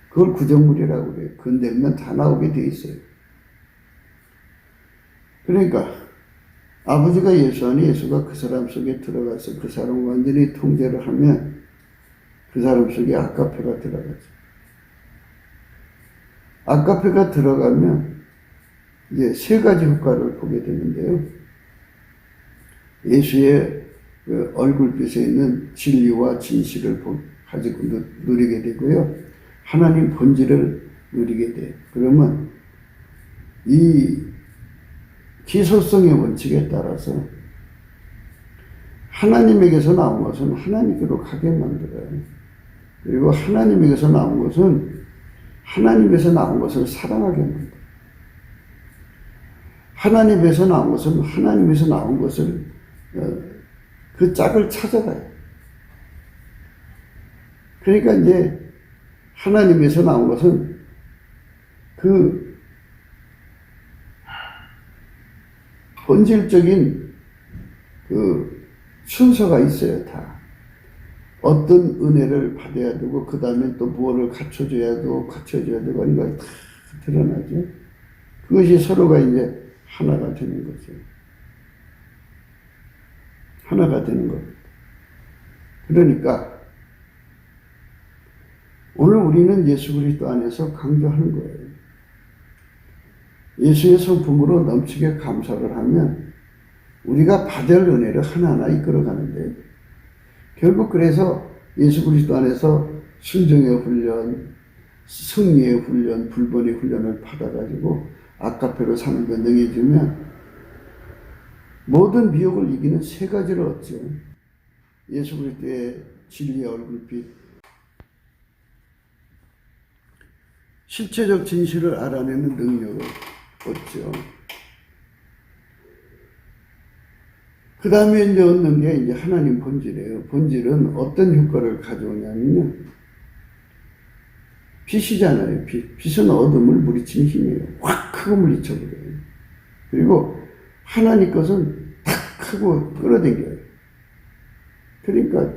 그걸 구정물이라고 그래요. 건들면 다 나오게 돼 있어요. 그러니까 아버지가 예수 안에 예수가 그 사람 속에 들어가서 그 사람을 완전히 통제를 하면 그 사람 속에 아가페가 들어가죠. 아가페가 들어가면 이제 세 가지 효과를 보게 되는데요. 예수의 그 얼굴빛에 있는 진리와 진실을 가지고 누리게 되고요. 하나님 본질을 누리게 돼요. 그러면 이 기소성의 원칙에 따라서 하나님에게서 나온 것은 하나님께로 가게 만들어요. 그리고 하나님에게서 나온 것은 하나님에서 나온 것을 사랑하게 만들어요. 하나님에서 나온 것은 하나님에서 나온 것을 그 짝을 찾아가요. 그러니까 이제 하나님에서 나온 것은 그 본질적인 그 순서가 있어요, 다. 어떤 은혜를 받아야 되고, 그 다음에 또 무엇을 갖춰줘야 되고, 이런 거 다 드러나죠. 그것이 서로가 이제 하나가 되는 거죠. 하나가 되는 겁니다. 그러니까, 오늘 우리는 예수 그리스도 안에서 강조하는 거예요. 예수의 성품으로 넘치게 감사를 하면 우리가 받을 은혜를 하나하나 이끌어가는데 결국 그래서 예수 그리스도 안에서 순종의 훈련, 승리의 훈련, 불번의 훈련을 받아가지고 아가페로 사는 것 능해지면 모든 미혹을 이기는 세 가지를 얻죠. 예수 그리스도의 진리의 얼굴빛, 실체적 진실을 알아내는 능력을 얻죠. 그 다음에 이제 얻는 게 이제 하나님 본질이에요. 본질은 어떤 효과를 가져오냐면요. 빛이잖아요, 빛. 빛은 어둠을 물리치는 힘이에요. 확 크고 물리쳐버려요. 그리고 하나님 것은 탁 하고 끌어당겨요. 그러니까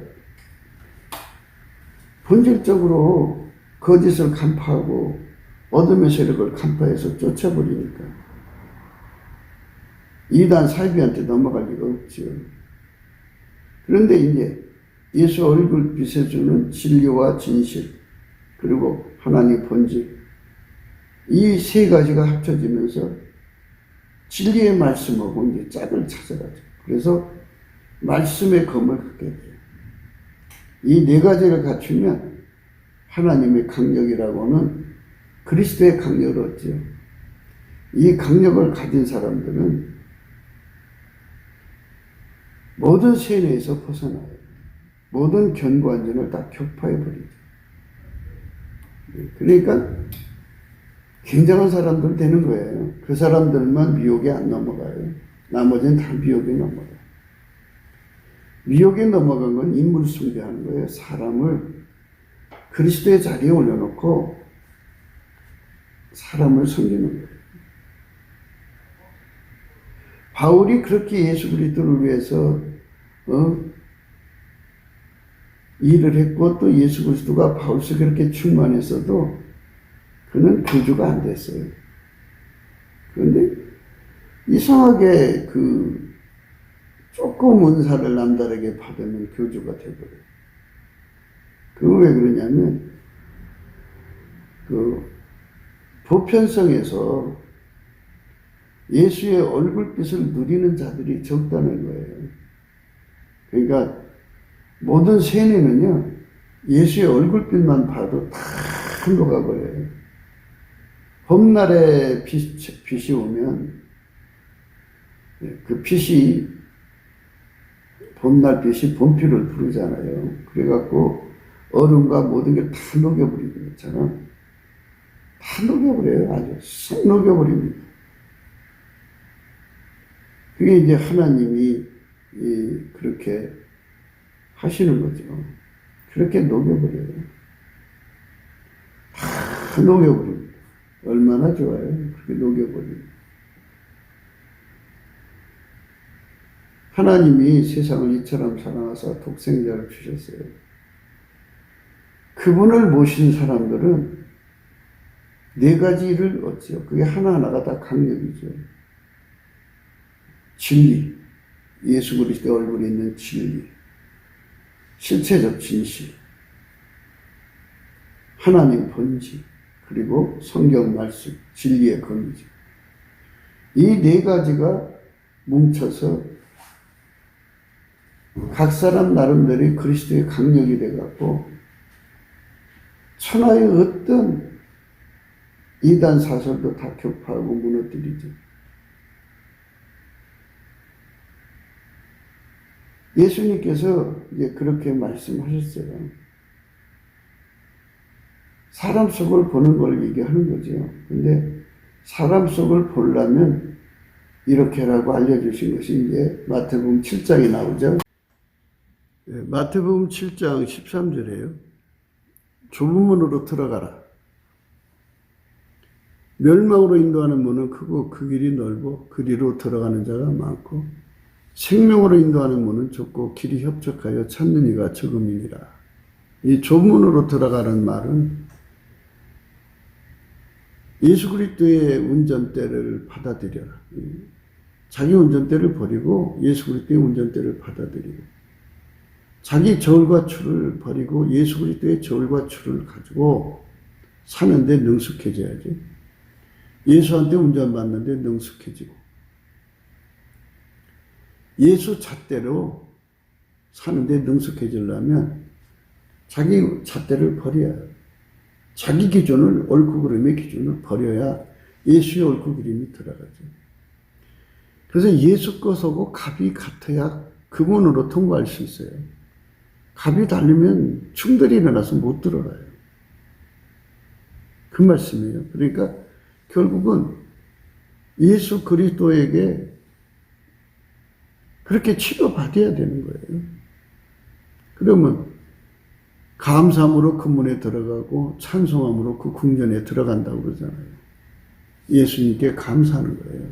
본질적으로 거짓을 간파하고 어둠의 세력을 간파해서 쫓아버리니까 이단 사이비한테 넘어갈 리가 없죠. 그런데 이제 예수 얼굴빛에 주는 진리와 진실 그리고 하나님 본질 이 세 가지가 합쳐지면서 진리의 말씀하고 이제 짝을 찾아가죠. 그래서 말씀의 검을 갖게 돼요. 이 네 가지를 갖추면 하나님의 강력이라고는 그리스도의 강력을 얻죠. 이 강력을 가진 사람들은 모든 세뇌에서 벗어나요. 모든 견고한전을 다 격파해버리죠. 그러니까 굉장한 사람들 되는 거예요. 그 사람들만 미혹에 안 넘어가요. 나머지는 다 미혹에 넘어가요. 미혹에 넘어간 건 인물 숭배하는 거예요. 사람을 그리스도의 자리에 올려놓고 사람을 섬기는 거예요. 바울이 그렇게 예수 그리스도를 위해서 일을 했고 또 예수 그리스도가 바울서 그렇게 충만했어도 그는 교주가 안 됐어요. 그런데 이상하게 그 조금 은사를 남다르게 받으면 교주가 되버려요. 그거 왜 그러냐면 그 보편성에서 예수의 얼굴빛을 누리는 자들이 적다는 거예요. 그러니까 모든 세뇌는요, 예수의 얼굴빛만 봐도 다 녹아버려요. 봄날에 빛이 오면 그 빛이 봄날 빛이 봄비를 부르잖아요. 그래갖고 얼음과 모든 게 다 녹여버리는 것처럼 다 녹여버려요. 아주 쏙 녹여버립니다. 그게 이제 하나님이 그렇게 하시는 거죠. 그렇게 녹여버려요. 다 녹여버립니다. 얼마나 좋아요. 그렇게 녹여버립니다. 하나님이 세상을 이처럼 사랑하사 독생자를 주셨어요. 그분을 모신 사람들은 네 가지 일을 얻죠. 그게 하나하나가 다 강력이죠. 진리, 예수 그리스도 얼굴에 있는 진리, 실체적 진실, 하나님 본질, 그리고 성경 말씀, 진리의 검이죠. 이 네 가지가 뭉쳐서 각 사람 나름대로 그리스도의 강력이 돼갖고 천하의 어떤 이단 사설도 다 격파하고 무너뜨리죠. 예수님께서 이제 그렇게 말씀하셨어요. 사람 속을 보는 걸 얘기하는 거죠. 근데 사람 속을 보려면 이렇게라고 알려주신 것이 이제 마태복음 7장에 나오죠. 마태복음 7장 13절에요. 좁은 문으로 들어가라. 멸망으로 인도하는 문은 크고 그 길이 넓고 그리로 들어가는 자가 많고 생명으로 인도하는 문은 좁고 길이 협착하여 찾는 이가 적음이니라. 이 좁은 문으로 들어가는 말은 예수 그리스도의 운전대를 받아들여라. 자기 운전대를 버리고 예수 그리스도의 운전대를 받아들이고 자기 저울과 추를 버리고 예수 그리스도의 저울과 추를 가지고 사는데 능숙해져야지. 예수한테 운전받는데 능숙해지고 예수 잣대로 사는데 능숙해지려면 자기 잣대를 버려야 해요. 자기 기준을, 옳고 그름의 기준을 버려야 예수의 옳고 그름이 들어가죠. 그래서 예수 것하고 갑이 같아야 그 문으로 통과할 수 있어요. 갑이 다르면 충돌이 일어나서 못 들어가요. 그 말씀이에요. 그러니까 결국은 예수 그리스도에게 그렇게 취급받아야 되는 거예요. 그러면 감사함으로 그 문에 들어가고 찬송함으로 그 궁전에 들어간다고 그러잖아요. 예수님께 감사하는 거예요.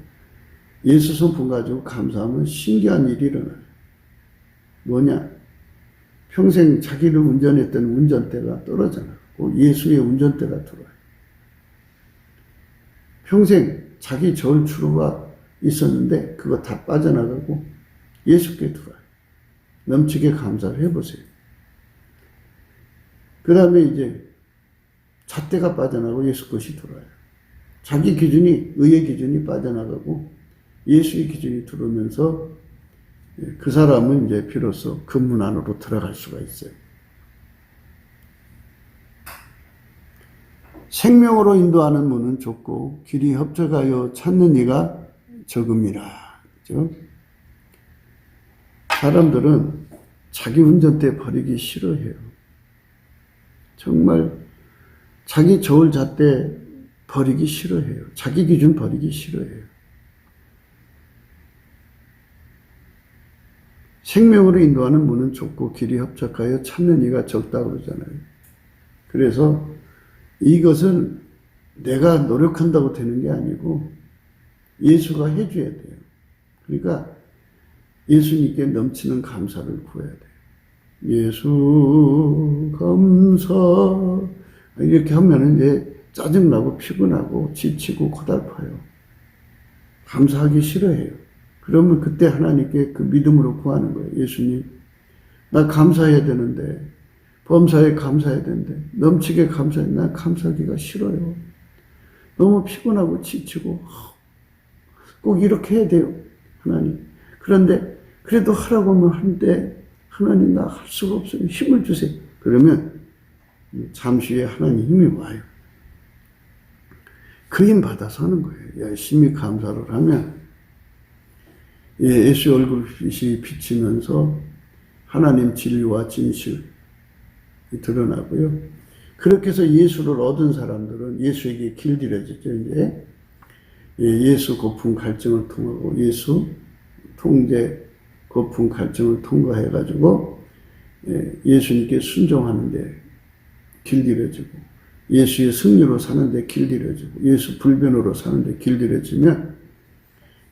예수 성품 가지고 감사하면 신기한 일이 일어나요. 뭐냐? 평생 자기를 운전했던 운전대가 떨어져 나가고 예수의 운전대가 들어와요. 평생 자기 저울추가 있었는데 그거 다 빠져나가고 예수께 들어와요. 넘치게 감사를 해보세요. 그 다음에 이제 잣대가 빠져나가고 예수 것이 들어와요. 자기 기준이, 의의 기준이 빠져나가고 예수의 기준이 들어오면서 그 사람은 이제 비로소 그 문 안으로 들어갈 수가 있어요. 생명으로 인도하는 문은 좁고 길이 협착하여 찾는 이가 적음이라. 그죠? 사람들은 자기 운전대 버리기 싫어해요. 정말 자기 저울 잣대 버리기 싫어해요. 자기 기준 버리기 싫어해요. 생명으로 인도하는 문은 좁고 길이 협착하여 찾는 이가 적다고 그러잖아요. 그래서 이것은 내가 노력한다고 되는 게 아니고 예수가 해줘야 돼요. 그러니까 예수님께 넘치는 감사를 구해야 돼요. 예수 감사 이렇게 하면 이제 짜증나고 피곤하고 지치고 고달파요. 감사하기 싫어해요. 그러면 그때 하나님께 그 믿음으로 구하는 거예요. 예수님, 나 감사해야 되는데, 범사에 감사해야 되는데, 넘치게 감사해. 나 감사하기가 싫어요. 너무 피곤하고 지치고, 꼭 이렇게 해야 돼요. 하나님. 그런데, 그래도 하라고 하면 하는데, 하나님 나 할 수가 없어요. 힘을 주세요. 그러면, 잠시 후에 하나님 힘이 와요. 그 힘 받아서 하는 거예요. 열심히 감사를 하면, 예수의 얼굴빛이 비치면서 하나님 진리와 진실이 드러나고요. 그렇게 해서 예수를 얻은 사람들은 예수에게 길들여지죠. 이제 예수 고품 갈증을 통하고 예수 통제 고품 갈증을 통과해가지고 예수님께 순종하는데 길들여지고 예수의 승리로 사는데 길들여지고 예수 불변으로 사는데 길들여지면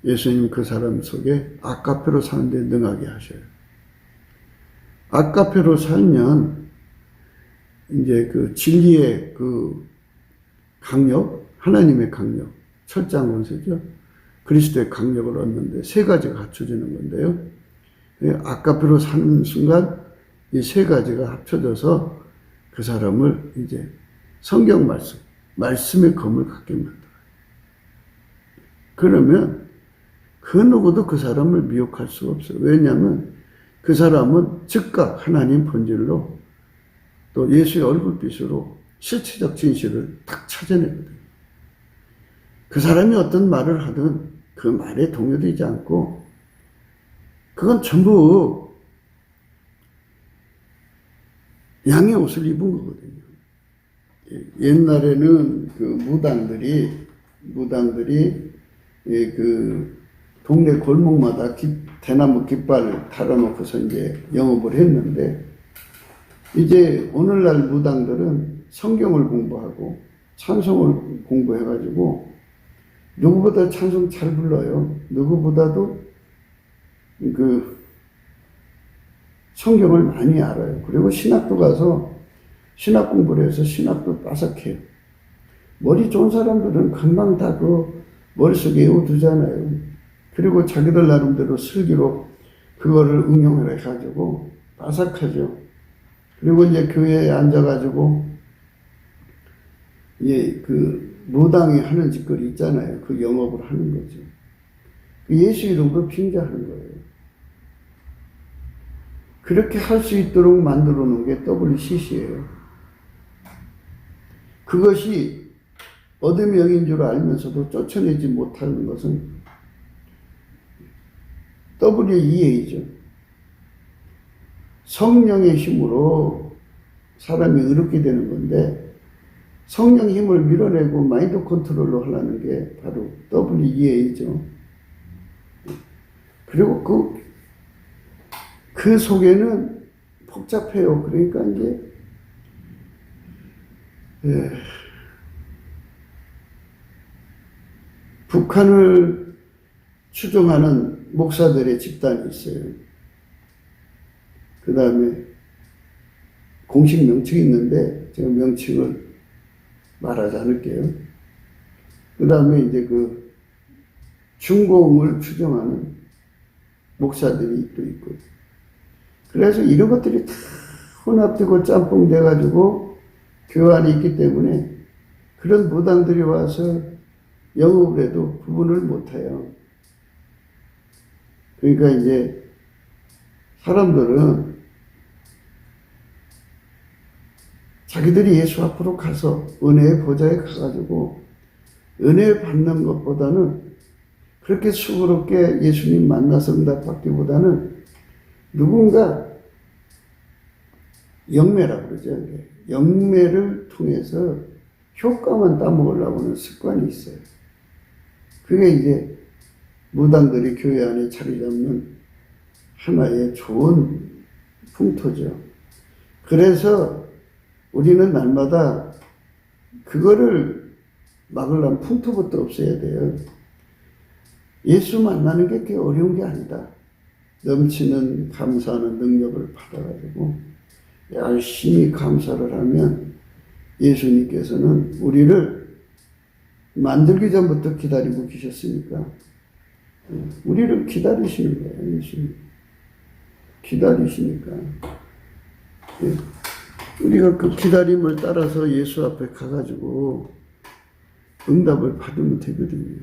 예수님 그 사람 속에 아까페로 사는데 능하게 하셔요. 아까페로 살면 이제 그 진리의 그 강력, 하나님의 강력, 철저한 권세죠. 그리스도의 강력을 얻는데 세 가지가 갖춰지는 건데요. 아까페로 사는 순간 이 세 가지가 합쳐져서 그 사람을 이제 성경 말씀의 검을 갖게 만들어요. 그러면 그 누구도 그 사람을 미혹할 수가 없어요. 왜냐하면 그 사람은 즉각 하나님 본질로 또 예수의 얼굴빛으로 실체적 진실을 딱 찾아내거든요. 그 사람이 어떤 말을 하든 그 말에 동요되지 않고 그건 전부 양의 옷을 입은 거거든요. 옛날에는 그 무당들이 그 동네 골목마다 대나무 깃발을 달아놓고서 이제 영업을 했는데 이제 오늘날 무당들은 성경을 공부하고 찬송을 공부해가지고 누구보다 찬송 잘 불러요. 누구보다도 그 성경을 많이 알아요. 그리고 신학도 가서 신학 공부를 해서 신학도 빠삭해요. 머리 좋은 사람들은 금방 다 그 머릿속에 외워두잖아요. 그리고 자기들 나름대로 슬기로 그거를 응용을 해가지고 빠삭하죠. 그리고 이제 교회에 앉아가지고 그 무당이 하는 짓거리 있잖아요. 그 영업을 하는 거죠. 예수 이름으로 빙자하는 거예요. 그렇게 할 수 있도록 만들어 놓은 게 WCC예요. 그것이 어둠의 영인 줄 알면서도 쫓아내지 못하는 것은 WEA죠. 성령의 힘으로 사람이 의롭게 되는 건데 성령 힘을 밀어내고 마인드 컨트롤로 하려는 게 바로 WEA죠. 그리고 그 속에는 복잡해요. 그러니까 이제 북한을 추종하는 목사들의 집단이 있어요. 그 다음에 공식 명칭이 있는데 제가 명칭을 말하지 않을게요. 그 다음에 이제 그 중공을 추종하는 목사들이 또 있고, 그래서 이런 것들이 다 혼합되고 짬뽕 돼가지고 교회 안에 있기 때문에 그런 무당들이 와서 영업을 해도 구분을 못해요. 그러니까 이제 사람들은 자기들이 예수 앞으로 가서 은혜의 보좌에 가가지고 은혜 받는 것보다는 그렇게 수고롭게 예수님 만나서 응답받기보다는 누군가 영매라고 그러죠. 영매를 통해서 효과만 따먹으려고 하는 습관이 있어요. 그게 이제 무당들이 교회 안에 자리 잡는 하나의 좋은 풍토죠. 그래서 우리는 날마다 그거를 막으려면 풍토부터 없애야 돼요. 예수 만나는 게 그렇게 어려운 게 아니다. 넘치는 감사하는 능력을 받아가지고 열심히 감사를 하면 예수님께서는 우리를 만들기 전부터 기다리고 계셨으니까 우리를 기다리시는 거예요. 예수님 기다리시니까 우리가 그 기다림을 따라서 예수 앞에 가가지고 응답을 받으면 되거든요.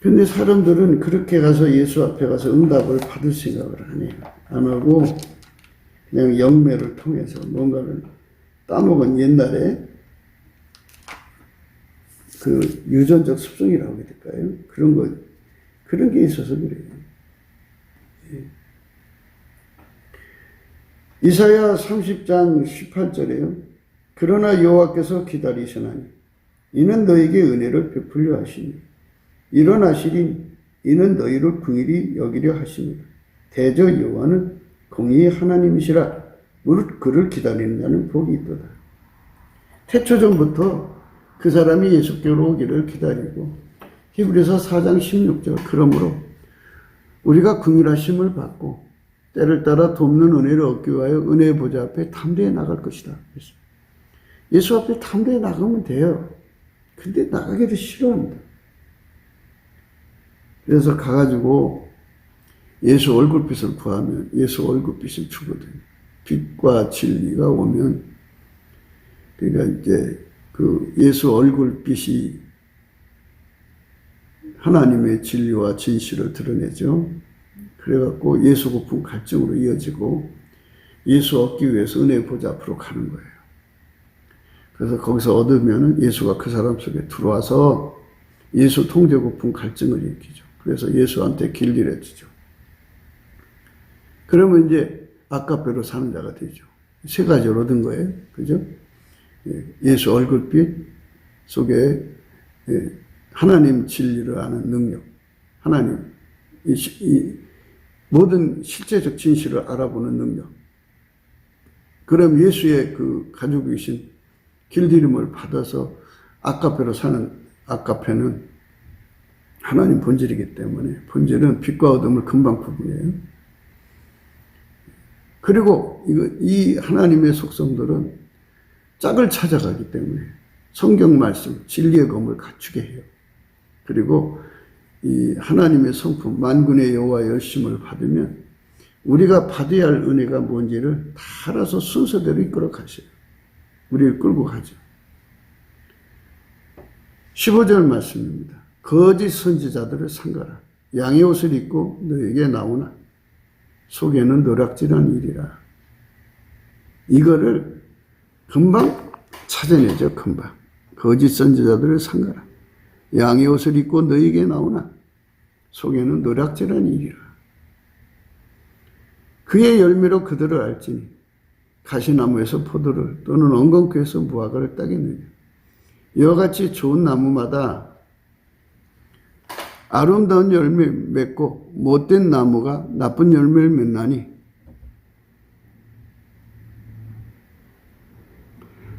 근데 사람들은 그렇게 가서 예수 앞에 가서 응답을 받을 생각을 안 해요. 안 하고 그냥 영매를 통해서 뭔가를 따먹은 옛날에 그 유전적 습성이라고 해야 될까요? 그런 게 있어서 그래요. 이사야 30장 18절에요. 그러나 여호와께서 기다리시나니 이는 너에게 은혜를 베풀려 하시니 일어나시리 이는 너희를 긍휼히 여기려 하십니다. 대저 여호와는 공의의 하나님이시라 무릇 그를 기다리는 자는 복이 있도다. 태초전부터 그 사람이 예수께로 오기를 기다리고, 히브리서 4장 16절, 그러므로 우리가 긍휼하심을 받고 때를 따라 돕는 은혜를 얻기 위하여 은혜의 보좌 앞에 담대히 나갈 것이다. 예수 앞에 담대히 나가면 돼요. 근데 나가기도 싫어합니다. 그래서 가가지고 예수 얼굴빛을 구하면 예수 얼굴빛을 주거든요. 빛과 진리가 오면, 그러니까 이제 그 예수 얼굴빛이 하나님의 진리와 진실을 드러내죠. 그래갖고 예수 고품 갈증으로 이어지고 예수 얻기 위해서 은혜의 보좌 앞으로 가는 거예요. 그래서 거기서 얻으면 예수가 그 사람 속에 들어와서 예수 통제 고품 갈증을 일으키죠. 그래서 예수한테 길들여지죠. 그러면 이제 아까배로 사는 자가 되죠. 세 가지를 얻은 거예요. 그죠? 예수 얼굴빛 속에 하나님 진리를 아는 능력, 하나님 이 모든 실제적 진실을 알아보는 능력. 그럼 예수의 그 가지고 계신 길들임을 받아서 아까배로 사는, 아까배는 하나님 본질이기 때문에, 본질은 빛과 어둠을 금방 구분해요. 그리고 이 하나님의 속성들은 짝을 찾아가기 때문에 성경 말씀, 진리의 검을 갖추게 해요. 그리고 이 하나님의 성품, 만군의 여호와의 열심을 받으면 우리가 받아야 할 은혜가 뭔지를 다 알아서 순서대로 이끌어 가셔요. 우리를 끌고 가죠. 15절 말씀입니다. 거짓 선지자들을 삼가라. 양의 옷을 입고 너에게 나오나 속에는 노략질한 일이라. 이거를 금방 찾아내죠. 금방. 거짓 선지자들을 삼가라. 양의 옷을 입고 너에게 나오나 속에는 노략질한 일이라. 그의 열매로 그들을 알지니 가시나무에서 포도를 또는 엉겅퀴에서 무화과를 따겠느냐. 이와 같이 좋은 나무마다 아름다운 열매 맺고 못된 나무가 나쁜 열매를 맺나니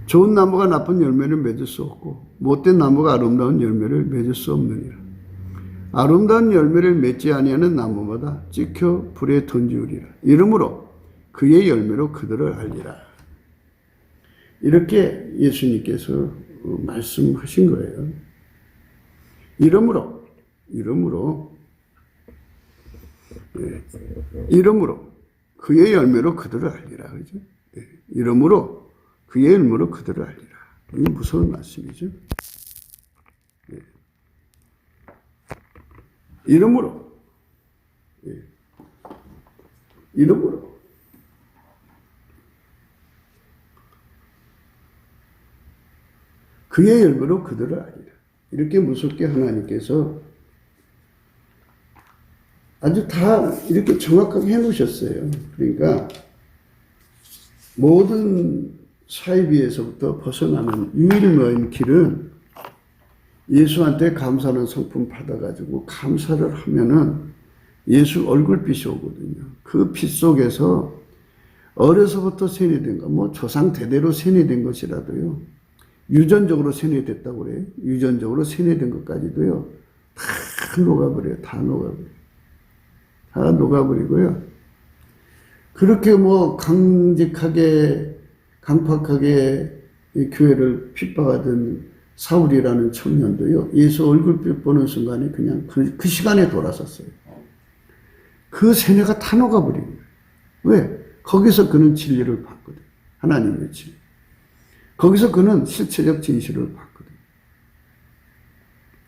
좋은 나무가 나쁜 열매를 맺을 수 없고 못된 나무가 아름다운 열매를 맺을 수 없느니라. 아름다운 열매를 맺지 아니하는 나무마다 찍혀 불에 던지우리라. 이러므로 그의 열매로 그들을 알리라. 이렇게 예수님께서 말씀하신 거예요. 이러므로 그의 열매로 그들을 알리라. 그죠? 이러므로 그의 열매로 그들을 알리라. 이게 무서운 말씀이죠. 이러므로 그의 열매로 그들을 알리라. 이렇게 무섭게 하나님께서 아주 다 이렇게 정확하게 해놓으셨어요. 그러니까 모든 사이비에서부터 벗어나는 유일무이한 길은 예수한테 감사하는 성품 받아가지고 감사를 하면은 예수 얼굴빛이 오거든요. 그 빛 속에서 어려서부터 세뇌된 거, 뭐 조상 대대로 세뇌된 것이라도요. 유전적으로 세뇌됐다고 그래요. 유전적으로 세뇌된 것까지도요. 다 녹아버려요. 다 녹아버리고요. 그렇게 뭐 강직하게, 강팍하게 이 교회를 핍박하던 사울이라는 청년도요. 예수 얼굴빛 보는 순간에 그냥 그 시간에 돌아섰어요. 그 세뇌가 다 녹아버린 거예요. 왜? 거기서 그는 진리를 봤거든. 하나님의 진리. 거기서 그는 실체적 진실을 봤거든.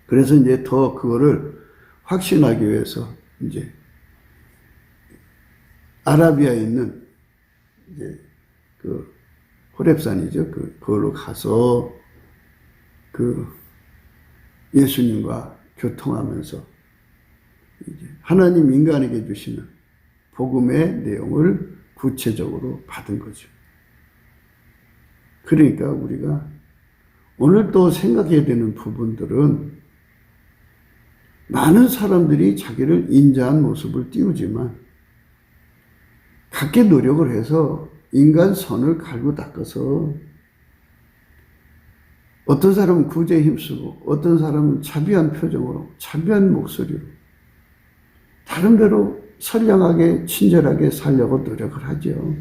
그래서 이제 더 그거를 확신하기 위해서 이제 아라비아에 있는 이제 그 호렙산이죠. 그걸로 가서 그 예수님과 교통하면서 이제 하나님 인간에게 주시는 복음의 내용을 구체적으로 받은 거죠. 그러니까 우리가 오늘 또 생각해야 되는 부분들은 많은 사람들이 자기를 인자한 모습을 띄우지만 각기 노력을 해서 인간 선을 갈고 닦아서 어떤 사람은 구제에 힘쓰고 어떤 사람은 차비한 표정으로 차비한 목소리로 다른대로 선량하게 친절하게 살려고 노력을 하죠.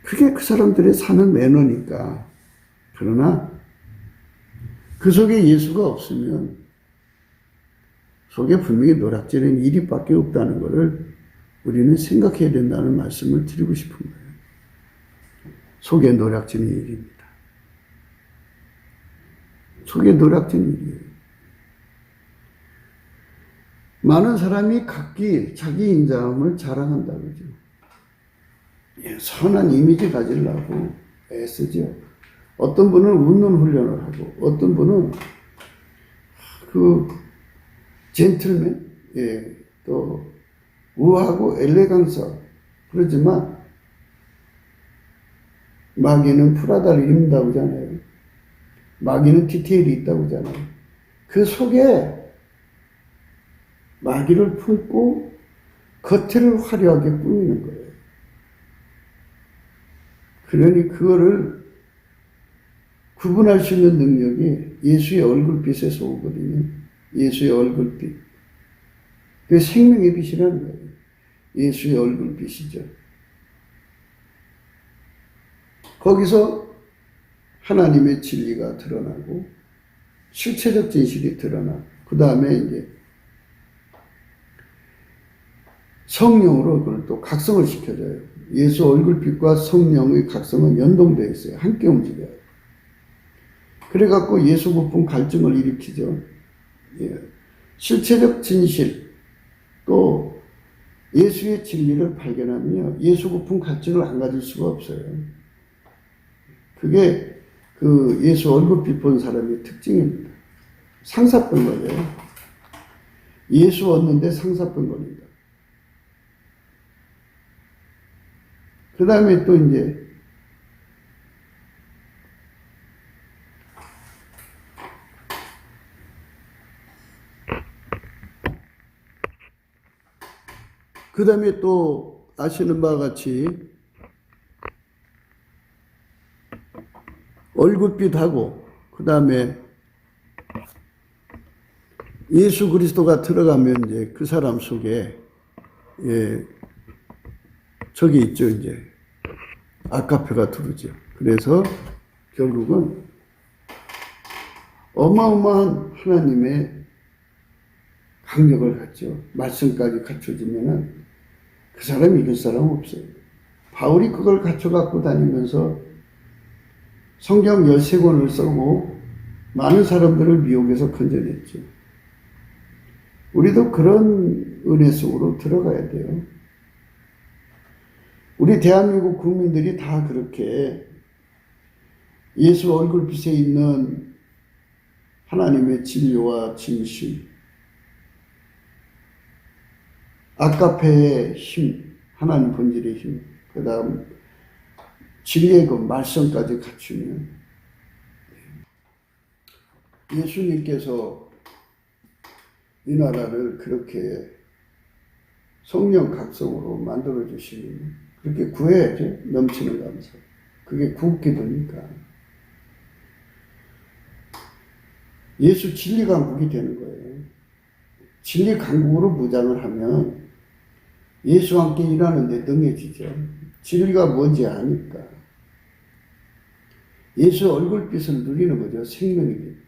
그게 그 사람들의 사는 매너니까. 그러나 그 속에 예수가 없으면 속에 분명히 노략질인 일입밖에 없다는 것을 우리는 생각해야 된다는 말씀을 드리고 싶은 거예요. 속에 노략질인 일입니다. 속에 노략질인 일이에요. 많은 사람이 각기 자기 인자함을 자랑한다 그러죠. 선한 이미지 가지려고 애쓰죠. 어떤 분은 웃는 훈련을 하고 어떤 분은 그 젠틀맨, 또 우아하고 엘레강서 그러지만 마귀는 프라다를 입는다고 하잖아요. 마귀는 디테일이 있다고 하잖아요. 그 속에 마귀를 품고 겉을 화려하게 꾸미는 거예요. 그러니 그거를 구분할 수 있는 능력이 예수의 얼굴빛에서 오거든요. 예수의 얼굴빛. 그게 생명의 빛이라는 거예요. 예수의 얼굴빛이죠. 거기서 하나님의 진리가 드러나고 실체적 진실이 드러나고 그 다음에 이제 성령으로 그걸 또 각성을 시켜줘요. 예수 얼굴빛과 성령의 각성은 연동되어 있어요. 함께 움직여요. 그래갖고 예수 부품 갈증을 일으키죠. 실체적 진실, 또 예수의 진리를 발견하면요. 예수 부품 갈증을 안 가질 수가 없어요. 그게 그 예수 얼굴빛 본 사람의 특징입니다. 상사병 걸려요. 예수 얻는데 상사병 걸린다. 그 다음에 또 이제 또 아시는 바와 같이 얼굴빛하고 그 다음에 예수 그리스도가 들어가면 이제 그 사람 속에 저기 있죠. 이제 아카페가 들어오죠. 그래서 결국은 어마어마한 하나님의 강력을 갖죠. 말씀까지 갖춰지면은 그 사람이 이길 사람 없어요. 바울이 그걸 갖춰 갖고 다니면서 성경 13권을 쓰고 많은 사람들을 미혹에서 건져냈죠. 우리도 그런 은혜 속으로 들어가야 돼요. 우리 대한민국 국민들이 다 그렇게 예수 얼굴빛에 있는 하나님의 진리와 진실, 아카페의 힘, 하나님 본질의 힘, 그 다음 진리의 그 말씀까지 갖추면 예수님께서 이 나라를 그렇게 성령 각성으로 만들어 주시면 그렇게 구해야죠. 넘치는 감사. 그게 구기도니까. 예수 진리 강국이 되는 거예요. 진리 강국으로 무장을 하면 예수와 함께 일하는데 능해지죠. 진리가 뭔지 아니까. 예수 얼굴빛을 누리는 거죠. 생명의 빛.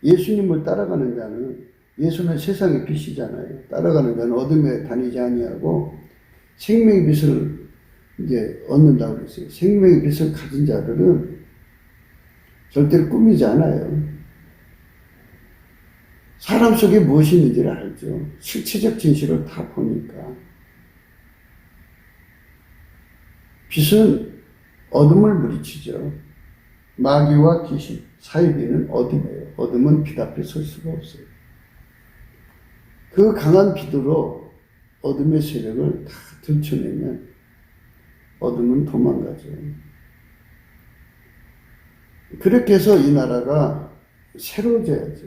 예수님을 따라가는 자는, 예수는 세상의 빛이잖아요. 따라가는 자는 어둠에 다니지 아니하고 생명의 빛을 이제 얻는다고 그랬어요. 생명의 빛을 가진 자들은 절대로 꾸미지 않아요. 사람 속에 무엇이 있는지를 알죠. 실체적 진실을 다 보니까. 빛은 어둠을 물리치죠. 마귀와 귀신, 사이비는 어둠이에요. 어둠은 빛 앞에 설 수가 없어요. 그 강한 빛으로 어둠의 세력을 다 들춰내면 어둠은 도망가죠. 그렇게 해서 이 나라가 새로워져야죠.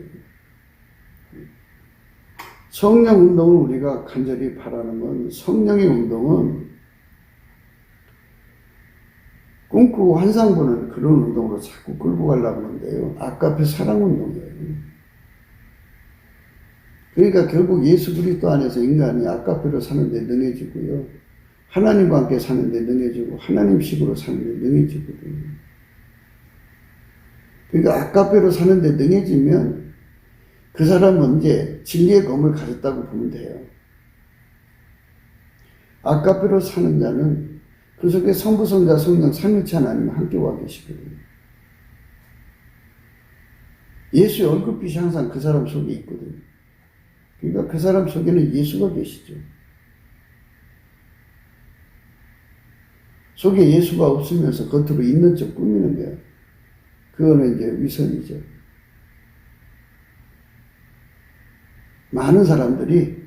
성령 운동을 우리가 간절히 바라는 건, 성령의 운동은 꿈꾸고 환상 보는 그런 운동으로 자꾸 끌고 가려고 하는데요. 아까페 사랑 운동이에요. 그러니까 결국 예수 그리스도 안에서 인간이 아까페로 사는데 능해지고요. 하나님과 함께 사는데 능해지고 하나님식으로 사는데 능해지거든요. 그러니까 아까페로 사는데 능해지면 그 사람은 이제 진리의 검을 가졌다고 보면 돼요. 아까페로 사는 자는 그 속에 성부, 성자, 성령, 삼위일체 하나님 함께 와 계시거든요. 예수의 얼굴빛이 항상 그 사람 속에 있거든요. 그러니까 그 사람 속에는 예수가 계시죠. 속에 예수가 없으면서 겉으로 있는 척 꾸미는 거예요. 그거는 이제 위선이죠. 많은 사람들이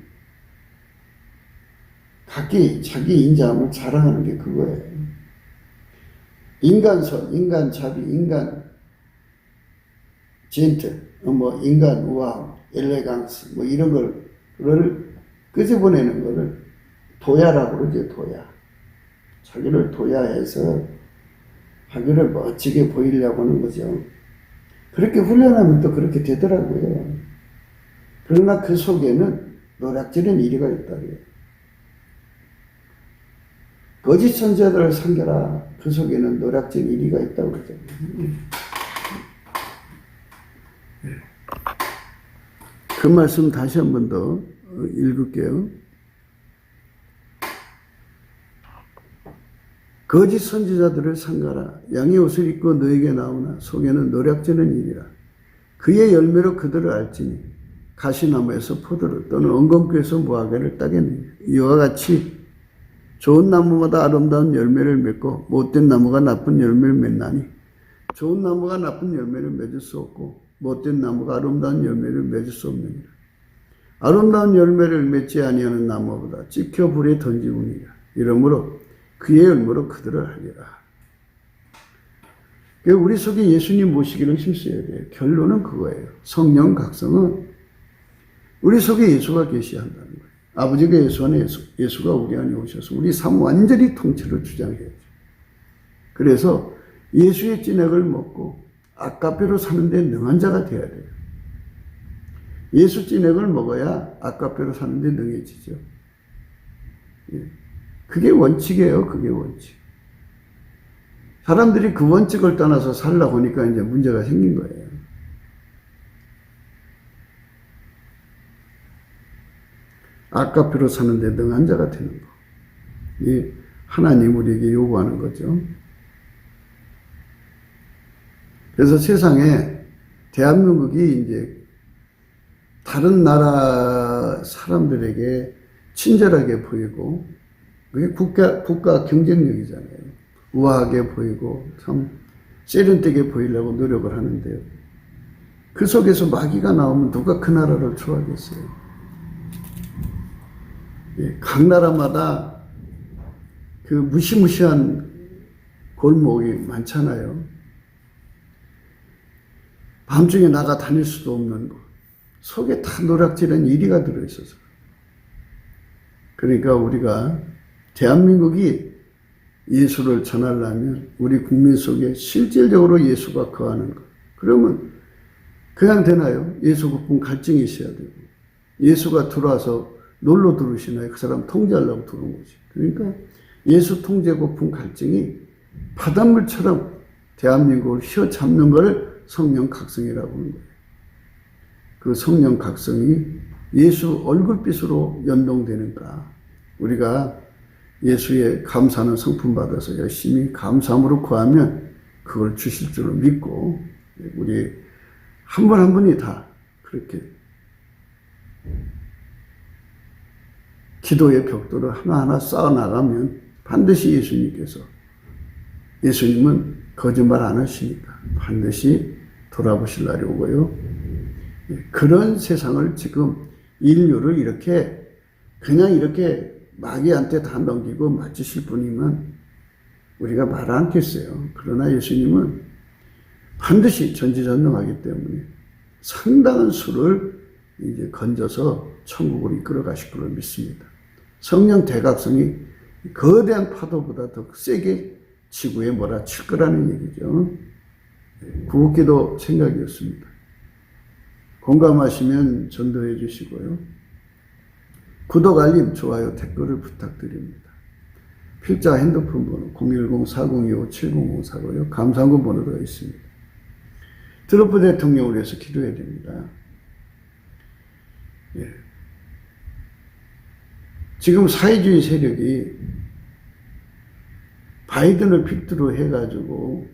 각기 자기 인자함을 자랑하는 게 그거예요. 인간선, 인간 자비, 인간 젠틀, 인간 우아함, 엘레강스, 이런 거를 끄집어내는 거를 도야라고 그러죠, 도야. 자기를 도야해서 자기를 멋지게 보이려고 하는 거죠. 그렇게 훈련하면 또 그렇게 되더라고요. 그러나 그 속에는 노략질은 이리가 있다고요. 거짓 선지자들을 상겨라. 그 속에는 노략질 이리가 있다고 그러죠. 그 말씀 다시 한 번 더 읽을게요. 거짓 선지자들을 상가라. 양의 옷을 입고 너에게 나오나 속에는 노략질은 이리라. 그의 열매로 그들을 알지니 가시나무에서 포도를 또는 엉겅퀴에서 무화과를 따겠느냐. 이와 같이 좋은 나무마다 아름다운 열매를 맺고 못된 나무가 나쁜 열매를 맺나니 좋은 나무가 나쁜 열매를 맺을 수 없고 못된 나무가 아름다운 열매를 맺을 수 없느니라. 아름다운 열매를 맺지 아니하는 나무보다 찍혀 불에 던지우니라. 이러므로 그의 열매로 그들을 알리라. 우리 속에 예수님 모시기를 힘써야 돼요. 결론은 그거예요. 성령 각성은 우리 속에 예수가 계시한다는 거예요. 아버지가 예수 안에 예수가 우리 안에 오셔서 우리 삶 완전히 통째로 주장해야죠. 그래서 예수의 찐액을 먹고 아까페로 사는데 능한 자가 돼야 돼요. 예수 찐액을 먹어야 아까페로 사는데 능해지죠. 그게 원칙이에요. 그게 원칙. 사람들이 그 원칙을 떠나서 살라고 하니까 이제 문제가 생긴 거예요. 아까페로 사는데 능한 자가 되는 거. 이 하나님 우리에게 요구하는 거죠. 그래서 세상에 대한민국이 이제 다른 나라 사람들에게 친절하게 보이고 그게 국가 경쟁력이잖아요. 우아하게 보이고 참 세련되게 보이려고 노력을 하는데요. 그 속에서 마귀가 나오면 누가 그 나라를 좋아하겠어요? 각 나라마다 그 무시무시한 골목이 많잖아요. 밤중에 나가 다닐 수도 없는 곳. 속에 다 노략질한 이리가 들어있어서. 그러니까 우리가 대한민국이 예수를 전하려면 우리 국민 속에 실질적으로 예수가 거하는 것. 그러면 그냥 되나요? 예수 국분 갈증이 있어야 되고. 예수가 들어와서 놀러 들어오시나요? 그 사람 통제하려고 들어온 거지. 그러니까 예수 통제 고품 갈증이 바닷물처럼 대한민국을 휘어잡는 것을 성령 각성이라고 하는 거예요. 그 성령 각성이 예수 얼굴빛으로 연동되는가. 우리가 예수의 감사하는 성품 받아서 열심히 감사함으로 구하면 그걸 주실 줄을 믿고 우리 한 분 한 분이 다 그렇게 기도의 벽돌을 하나하나 쌓아나가면 반드시 예수님은 거짓말 안 하시니까 반드시 돌아보실 날이 오고요. 그런 세상을 지금 인류를 그냥 이렇게 마귀한테 다 넘기고 맞추실 분이면 우리가 말 않겠어요. 그러나 예수님은 반드시 전지전능하기 때문에 상당한 수를 이제 건져서 천국으로 이끌어 가실 걸로 믿습니다. 성령 대각성이 거대한 파도보다 더 세게 지구에 몰아칠 거라는 얘기죠. 구국기도 생각이었습니다. 공감하시면 전도해 주시고요. 구독, 알림, 좋아요, 댓글을 부탁드립니다. 필자 핸드폰 번호 010-4025-7054고요. 감사한금 번호가 있습니다. 트럼프 대통령을 위해서 기도해야 됩니다. 예. 지금 사회주의 세력이 바이든을 필두로 해가지고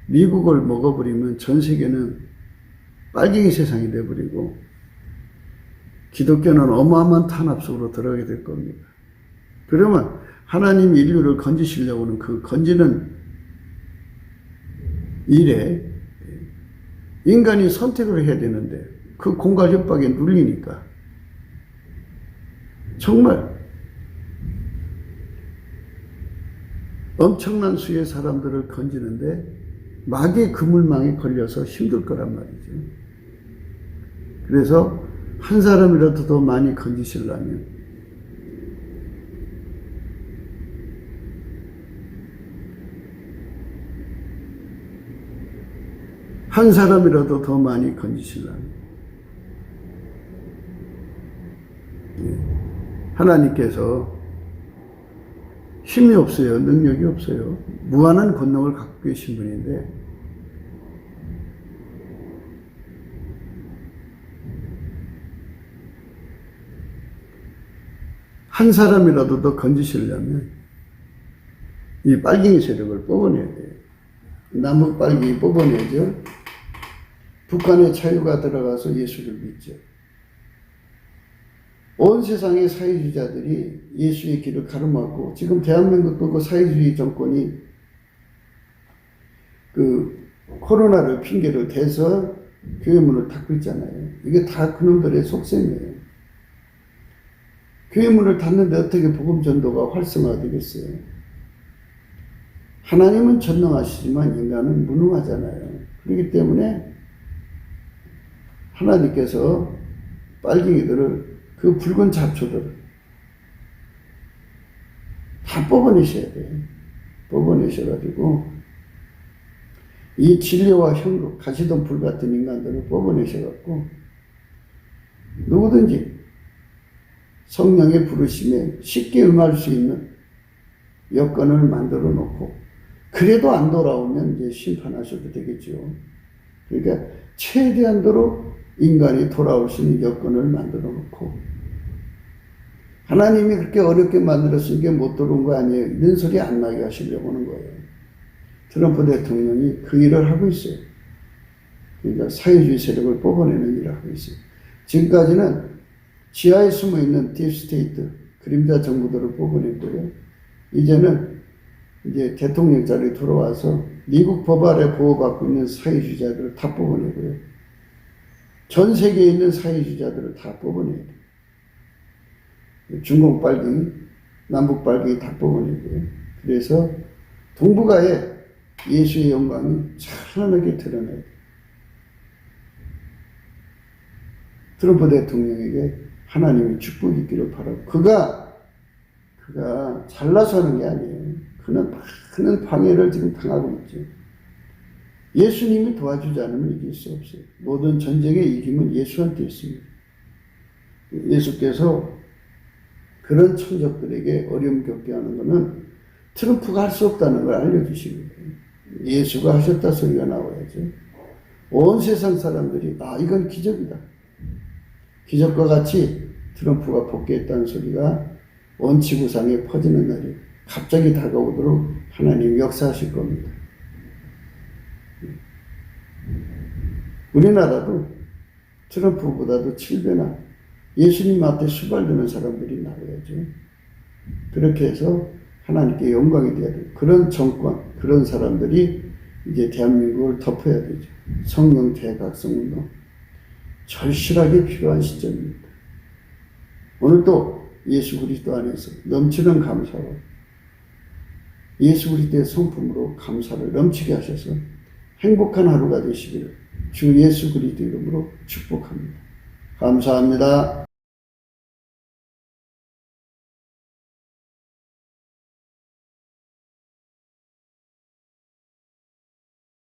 미국을 먹어버리면 전 세계는 빨갱이 세상이 돼버리고 기독교는 어마어마한 탄압 속으로 들어가게 될 겁니다. 그러면 하나님이 인류를 건지시려고는 그 건지는 일에 인간이 선택을 해야 되는데 그 공갈 협박에 눌리니까 정말 엄청난 수의 사람들을 건지는데 마귀의 그물망에 걸려서 힘들 거란 말이죠. 그래서 한 사람이라도 더 많이 건지시려면 한 사람이라도 더 많이 건지시려면 하나님께서 힘이 없어요. 능력이 없어요. 무한한 권능을 갖고 계신 분인데 한 사람이라도 더 건지시려면 이 빨갱이 세력을 뽑아내야 돼요. 남북 빨갱이 뽑아내죠. 북한의 자유가 들어가서 예수를 믿죠. 온 세상의 사회주의자들이 예수의 길을 가로막고 지금 대한민국도 그 사회주의 정권이 그 코로나를 핑계로 대서 교회 문을 닫고 있잖아요. 이게 다 그놈들의 속셈이에요. 교회 문을 닫는데 어떻게 복음 전도가 활성화되겠어요? 하나님은 전능하시지만 인간은 무능하잖아요. 그렇기 때문에 하나님께서 빨갱이들을 그 붉은 잡초들을 다 뽑아내셔야 돼요. 뽑아내셔가지고 이 진리와 형국, 가시던 불 같은 인간들을 뽑아내셔갖고 누구든지 성령의 부르심에 쉽게 응할 수 있는 여건을 만들어 놓고 그래도 안 돌아오면 이제 심판하셔도 되겠죠. 그러니까 최대한도로 인간이 돌아올 수 있는 여건을 만들어 놓고 하나님이 그렇게 어렵게 만들었으니까 못 들어온 거 아니에요. 이런 소리 안 나게 하시려고 하는 거예요. 트럼프 대통령이 그 일을 하고 있어요. 그러니까 사회주의 세력을 뽑아내는 일을 하고 있어요. 지금까지는 지하에 숨어있는 딥스테이트, 그림자 정부들을 뽑아냈고요. 이제는 이제 대통령 자리에 들어와서 미국 법 아래 보호받고 있는 사회주의자들을 다 뽑아내고요. 전 세계에 있는 사회주의자들을 다 뽑아내야 돼요. 중공 빨갱이, 남북 빨갱이 다 뽑아내고요. 그래서 동북아에 예수의 영광이 찬란하게 드러나야 돼요. 트럼프 대통령에게 하나님의 축복이 있기를 바라고, 그가 잘나서 하는 게 아니에요. 그는 방해를 지금 당하고 있죠. 예수님이 도와주지 않으면 이길 수 없어요. 모든 전쟁의 이김은 예수한테 있습니다. 예수께서 그런 천적들에게 어려움 겪게 하는 것은 트럼프가 할 수 없다는 걸 알려주십니다. 예수가 하셨다 소리가 나와야죠. 온 세상 사람들이 이건 기적이다. 기적과 같이 트럼프가 복귀했다는 소리가 온 지구상에 퍼지는 날이 갑자기 다가오도록 하나님 역사하실 겁니다. 우리나라도 트럼프보다도 7배나 예수님 앞에 수발되는 사람들이 나와야죠. 그렇게 해서 하나님께 영광이 돼야 돼요. 그런 정권, 그런 사람들이 이제 대한민국을 덮어야 되죠. 성령 대각성운동 절실하게 필요한 시점입니다. 오늘도 예수 그리스도 안에서 넘치는 감사로 예수 그리스도의 성품으로 감사를 넘치게 하셔서 행복한 하루가 되시기를 주 예수 그리스도 이름으로 축복합니다. 감사합니다.